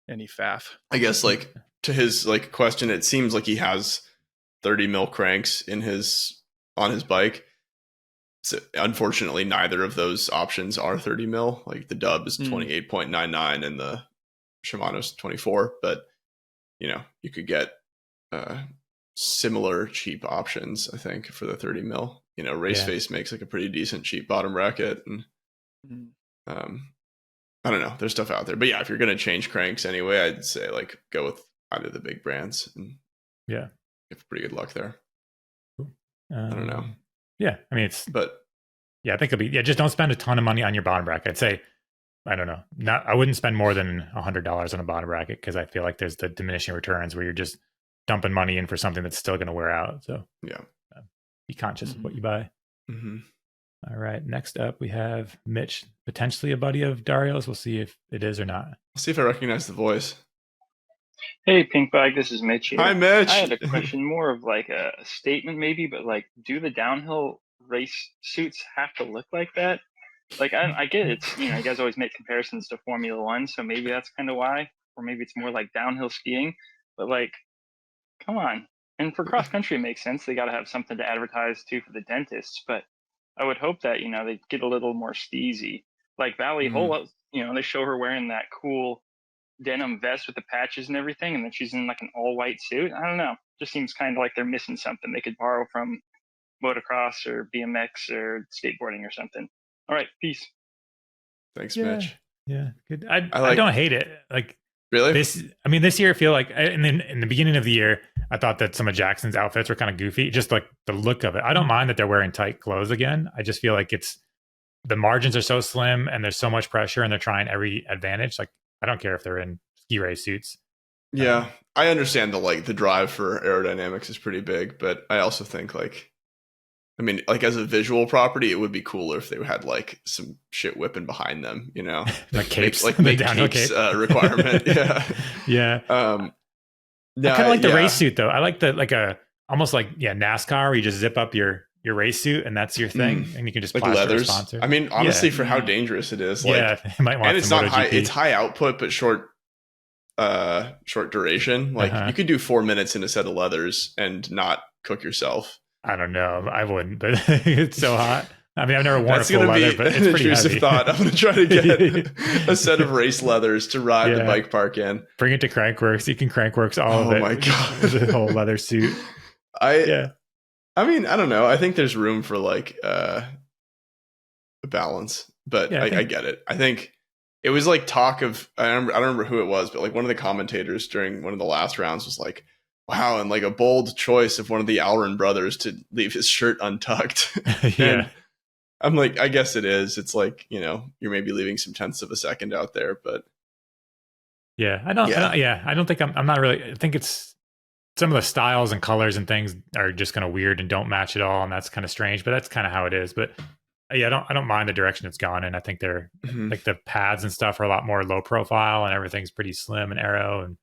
Speaker 3: any faff.
Speaker 2: I guess like to his like question, it seems like he has 30 mil cranks on his bike. So unfortunately, neither of those options are 30 mil. Like the Dub is 28.99 and the Shimano's 24. But you could get similar cheap options, I think, for the 30 mil. Raceface makes like a pretty decent cheap bottom bracket, and I don't know. There's stuff out there, but if you're gonna change cranks anyway, I'd say like go with either the big brands, and you have pretty good luck there. I don't know.
Speaker 1: Yeah, I mean I think it'll be just don't spend a ton of money on your bottom bracket. I'd say, I don't know, I wouldn't spend more than $100 on a bottom bracket, because I feel like there's the diminishing returns where you're just dumping money in for something that's still going to wear out. So be conscious of what you buy. All right, next up we have Mitch, potentially a buddy of Dario's. We'll see if it is or not.
Speaker 2: I'll see if I recognize the voice.
Speaker 5: Hey, Pinkbike, this is Mitch here.
Speaker 2: Hi, Mitch.
Speaker 5: I had a question, more of like a statement maybe, but like, do the downhill race suits have to look like that? Like, I get it. It's, you guys always make comparisons to Formula One, so maybe that's kind of why, or maybe it's more like downhill skiing, but like, come on. And for cross country, it makes sense. They got to have something to advertise to for the dentists, but I would hope that, they get a little more steezy. Like Valley Hole, they show her wearing that cool denim vest with the patches and everything, and then she's in like an all white suit. I don't know. Just seems kind of like they're missing something they could borrow from motocross or BMX or skateboarding or something. All right, peace.
Speaker 2: Thanks, Mitch.
Speaker 1: Yeah, good. I don't hate it. Like,
Speaker 2: really?
Speaker 1: This year I feel like, and then in the beginning of the year, I thought that some of Jackson's outfits were kind of goofy, just like the look of it. I don't mind that they're wearing tight clothes again. I just feel like the margins are so slim and there's so much pressure, and they're trying every advantage. Like, I don't care if they're in ski race suits.
Speaker 2: Yeah, I understand the drive for aerodynamics is pretty big, but I also think like as a visual property, it would be cooler if they had like some shit whipping behind them,
Speaker 1: like capes,
Speaker 2: make capes requirement.
Speaker 1: Yeah. I kind of like the race suit though. I like almost like NASCAR, where you just zip up your race suit and that's your thing, and you can just
Speaker 2: like
Speaker 1: plaster
Speaker 2: leathers.
Speaker 1: a sponsor.
Speaker 2: I mean, honestly, for how dangerous it is,
Speaker 1: it might want,
Speaker 2: and it's not high. It's high output but short duration. Like you could do 4 minutes in a set of leathers and not cook yourself.
Speaker 1: I don't know. I wouldn't, but it's so hot. I mean, I've never worn a full leather, but it's
Speaker 2: an
Speaker 1: pretty
Speaker 2: intrusive
Speaker 1: heavy.
Speaker 2: thought. I'm going to try to get a set of race leathers to ride the bike park in.
Speaker 1: Bring it to Crankworks. You can Crankworks all of it.
Speaker 2: Oh my God.
Speaker 1: The whole leather suit.
Speaker 2: I mean, I don't know. I think there's room for like a balance, but I get it. I think it was like talk of, I don't remember who it was, but like one of the commentators during one of the last rounds was like, wow, and like a bold choice of one of the Alron brothers to leave his shirt untucked. And I'm like, I guess it is. It's like, you're maybe leaving some tenths of a second out there, but
Speaker 1: I don't think I'm not really, I think it's some of the styles and colors and things are just kind of weird and don't match at all. And that's kind of strange, but that's kind of how it is. But I don't mind the direction it's gone in. I think they're like the pads and stuff are a lot more low profile and everything's pretty slim and aero, and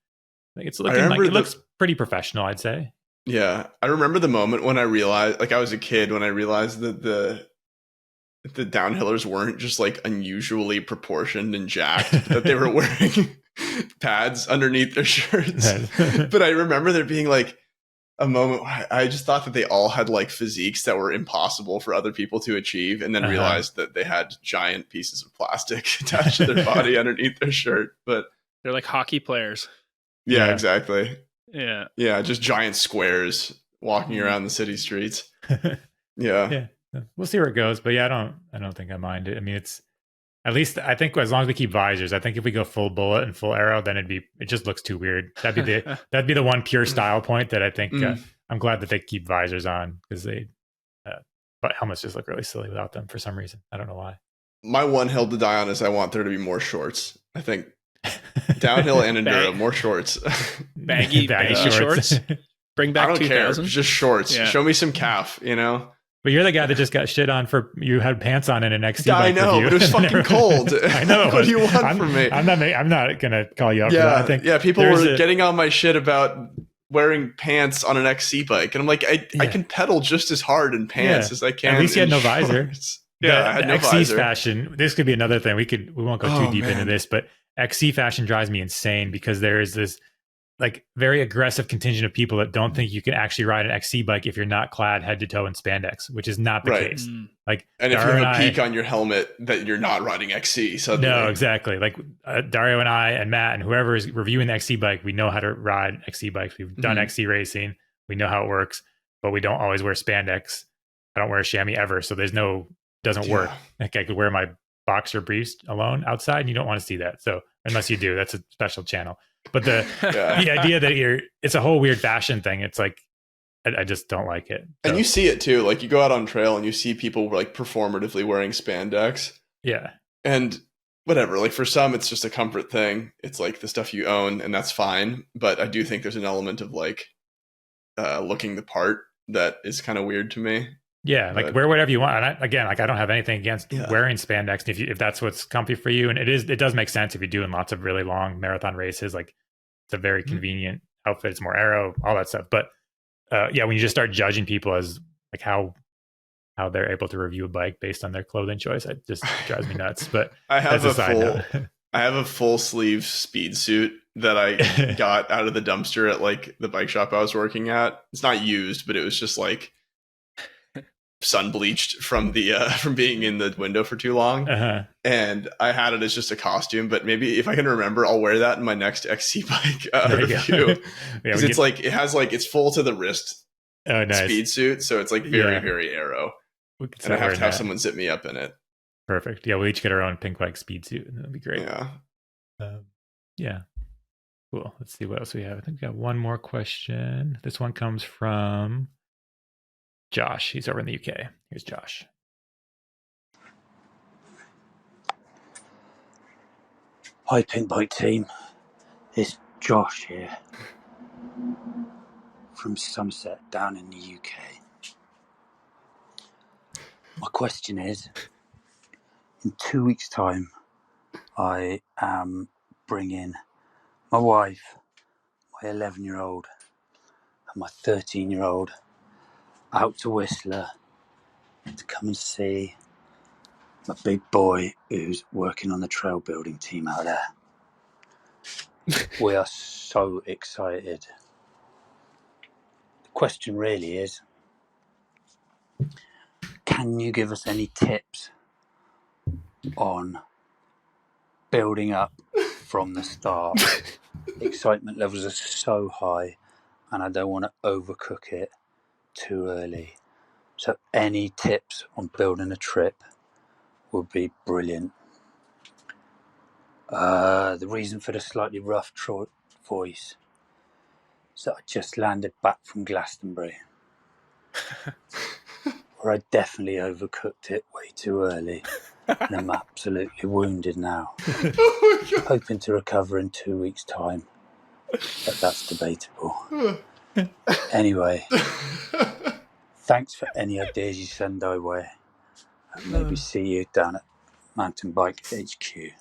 Speaker 1: it's looking like it looks pretty professional, I'd say.
Speaker 2: Yeah. I remember the moment when I realized, like I was a kid when I realized that the downhillers weren't just like unusually proportioned and jacked, that they were wearing pads underneath their shirts. But I remember there being like a moment where I just thought that they all had like physiques that were impossible for other people to achieve, and then realized that they had giant pieces of plastic attached to their body underneath their shirt. But
Speaker 3: they're like hockey players.
Speaker 2: Yeah, exactly.
Speaker 3: Yeah,
Speaker 2: just giant squares walking around the city streets.
Speaker 1: Yeah, we'll see where it goes. But yeah, I don't think I mind it. I mean, it's at least I think as long as we keep visors. I think if we go full bullet and full arrow, then it just looks too weird. That'd be the one pure style point that I think I'm glad that they keep visors on, because but helmets just look really silly without them for some reason. I don't know why.
Speaker 2: My one hill to die on is I want there to be more shorts. I think downhill and enduro, more shorts.
Speaker 3: baggy shorts. Bring back
Speaker 2: I don't
Speaker 3: 2000.
Speaker 2: care. Just shorts. Yeah. Show me some calf, you know?
Speaker 1: But you're the guy that just got shit on for you had pants on in an XC bike.
Speaker 2: I know, but it was fucking cold.
Speaker 1: I know.
Speaker 2: What do you want from me?
Speaker 1: I'm not gonna call you out for that. I think
Speaker 2: people were getting on my shit about wearing pants on an XC bike, and I'm like, I can pedal just as hard in pants as I can.
Speaker 1: At least you had no
Speaker 2: shorts.
Speaker 1: visor.
Speaker 2: I had no
Speaker 1: XC's
Speaker 2: visor.
Speaker 1: Fashion. This could be another thing. We won't go too deep into this, but XC fashion drives me insane, because there is this like very aggressive contingent of people that don't think you can actually ride an XC bike if you're not clad head to toe in spandex, which is not the case. Like,
Speaker 2: and if you have a peak on your helmet, that you're not riding XC. Suddenly.
Speaker 1: No, exactly. Like Dario and I and Matt and whoever is reviewing the XC bike, we know how to ride XC bikes. We've done XC racing. We know how it works, but we don't always wear spandex. I don't wear a chamois ever, so doesn't work. Like, I could wear my boxer briefs alone outside, and you don't want to see that. So unless you do, that's a special channel. But the idea that it's a whole weird fashion thing. It's like, I just don't like it. So.
Speaker 2: And you see it too. Like, you go out on trail and you see people like performatively wearing spandex.
Speaker 1: Yeah.
Speaker 2: And whatever, like for some, it's just a comfort thing. It's like the stuff you own, and that's fine. But I do think there's an element of like looking the part that is kind of weird to me.
Speaker 1: Yeah, like wear whatever you want. And I don't have anything against wearing spandex if that's what's comfy for you. And it does make sense if you're doing lots of really long marathon races. Like, it's a very convenient outfit. It's more aero, all that stuff. But when you just start judging people as like how they're able to review a bike based on their clothing choice, it just drives me nuts. But
Speaker 2: I have a full sleeve speed suit that I got out of the dumpster at like the bike shop I was working at. It's not used, but it was just like sun bleached from the from being in the window for too long, and I had it as just a costume. But maybe if I can remember, I'll wear that in my next XC bike review, because it's like it's full to the wrist.
Speaker 1: Nice.
Speaker 2: Speed suit, so it's like very very aero, and I have to have someone zip me up in it.
Speaker 1: Perfect. Yeah, we'll each get our own Pinkbike speed suit, and that'll be great.
Speaker 2: Yeah.
Speaker 1: Cool. Let's see what else we have. I think we got one more question. This one comes from Josh. He's over in the UK. Here's Josh.
Speaker 6: Hi, Pinkbike team. It's Josh here from Somerset down in the UK. My question is, in 2 weeks' time, I am bringing my wife, my 11-year-old, and my 13-year-old out to Whistler to come and see my big boy who's working on the trail building team out there. We are so excited. The question really is, can you give us any tips on building up from the start? Excitement levels are so high, and I don't want to overcook it too early. So any tips on building a trip would be brilliant. The reason for the slightly rough voice is that I just landed back from Glastonbury, where I definitely overcooked it way too early, and I'm absolutely wounded now. Hoping to recover in 2 weeks' time, but that's debatable. Anyway, thanks for any ideas you send our way, and maybe see you down at Mountain Bike HQ.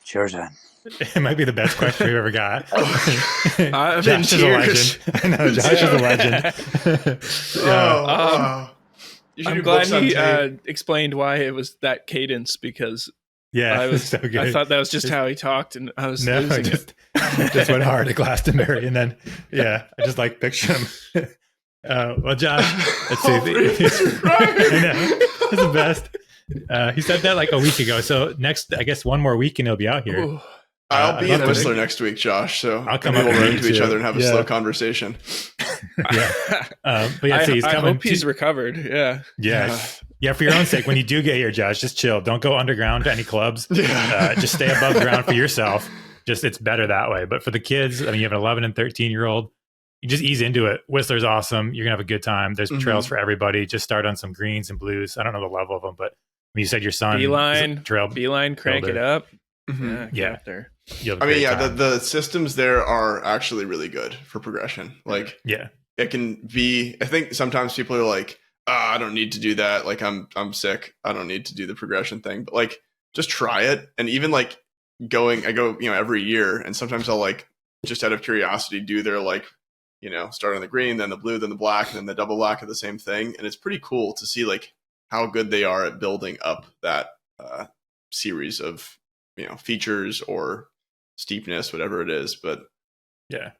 Speaker 6: Cheers, then.
Speaker 1: It might be the best question we've ever got.
Speaker 3: Josh is a legend.
Speaker 1: I know, Josh is a legend.
Speaker 3: I'm glad he explained why it was that cadence, because
Speaker 1: yeah,
Speaker 3: I thought that was just how he talked, and I was losing it.
Speaker 1: Just went hard at Glastonbury, and then I just like picture him. Well, Josh, let's see. I know, it's the best. He said that like a week ago. So next, I guess one more week and he'll be out here.
Speaker 3: Ooh.
Speaker 2: I'll be in Whistler next week, Josh. So
Speaker 1: I'll come
Speaker 2: we'll
Speaker 1: up
Speaker 2: run into each other and have a slow conversation.
Speaker 1: But yeah, so he's coming.
Speaker 3: I hope he's recovered.
Speaker 1: Yeah. For your own sake, when you do get here, Josh, just chill. Don't go underground to any clubs. Just stay above ground for yourself. Just it's better that way. But for the kids, I mean, you have an 11 and 13-year-old. You just ease into it. Whistler's awesome. You're gonna have a good time. There's trails for everybody. Just start on some greens and blues. I don't know the level of them, but you said your son
Speaker 3: Beeline, crank it up.
Speaker 2: Yeah,
Speaker 3: up there.
Speaker 2: I mean, the systems there are actually really good for progression. Like, it can be. I think sometimes people are like, I don't need to do that. Like, I'm sick. I don't need to do the progression thing. But like, just try it. And even like I go, every year, and sometimes I'll like just out of curiosity do their like, start on the green, then the blue, then the black, and then the double black of the same thing. And it's pretty cool to see like how good they are at building up that series of features or steepness, whatever it is. But yeah.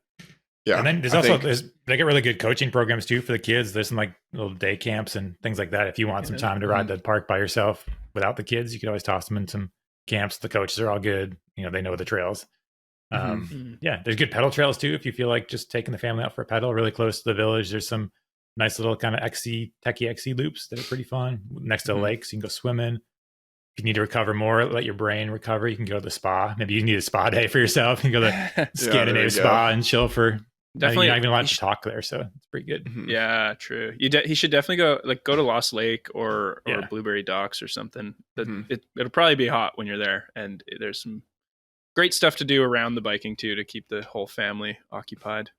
Speaker 1: And then they get really good coaching programs too for the kids. There's some like little day camps and things like that. If you want some time to ride the park by yourself without the kids, you can always toss them in some camps. The coaches are all good. They know the trails. There's good pedal trails too. If you feel like just taking the family out for a pedal really close to the village, there's some nice little kind of techie XC loops that are pretty fun next to lakes. You can go swimming. If you need to recover more, let your brain recover, you can go to the spa. Maybe you need a spa day for yourself. You can go to the Scandinavian spa and chill for. Definitely, you're not even allowed to talk there, so it's pretty good.
Speaker 3: Yeah, true. He should definitely go to Lost Lake or Blueberry Docks or something. It'll probably be hot when you're there, and there's some great stuff to do around the biking too to keep the whole family occupied.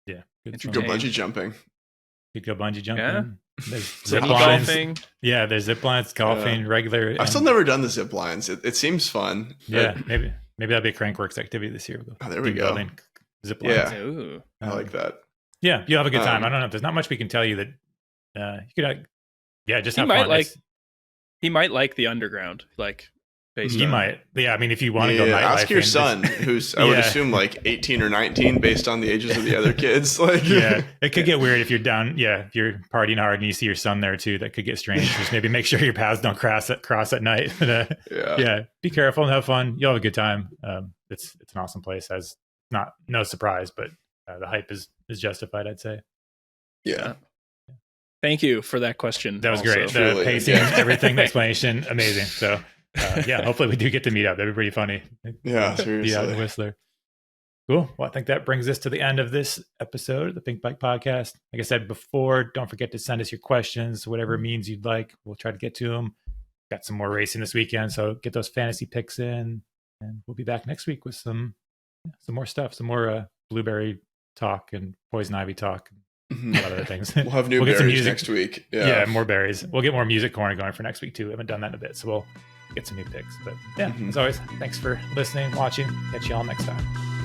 Speaker 2: Yeah, you could go bungee jumping.
Speaker 1: You could go bungee jumping.
Speaker 3: Yeah.
Speaker 1: There's zip lines. Yeah, there's zip lines, golfing, regular.
Speaker 2: I've still never done the zip lines. It seems fun.
Speaker 1: Yeah, maybe that'll be a Crankworks activity this year.
Speaker 2: There we go.
Speaker 1: Zip lines.
Speaker 2: Yeah, ooh, I like that.
Speaker 1: Yeah, you'll have a good time. I don't know. There's not much we can tell you that you could. Just have fun.
Speaker 3: He might like the underground.
Speaker 1: He might. Yeah, I mean, if you want to go nightlife,
Speaker 2: ask your son, who's I would assume like 18 or 19, based on the ages of the other kids.
Speaker 1: It could get weird if you're down. Yeah, if you're partying hard and you see your son there too, that could get strange. Just maybe make sure your paths don't cross at night. Be careful and have fun. You'll have a good time. It's an awesome place. As no surprise, but the hype is justified, I'd say.
Speaker 2: Yeah.
Speaker 3: Thank you for that question.
Speaker 1: That was great. The pacing, everything, the explanation, amazing. So. Hopefully we do get to meet up. That'd be pretty funny.
Speaker 2: Yeah, seriously.
Speaker 1: Be out in Whistler. Cool. Well, I think that brings us to the end of this episode of the Pinkbike Podcast. Like I said before, don't forget to send us your questions, whatever means you'd like. We'll try to get to them. Got some more racing this weekend, so get those fantasy picks in, and we'll be back next week with some more stuff, some more blueberry talk and poison ivy talk. A lot of other things.
Speaker 2: We'll have new berries next week.
Speaker 1: Yeah, more berries. We'll get more music corner going for next week too. We haven't done that in a bit, so we'll get some new picks. But as always, thanks for listening, watching. Catch you all next time.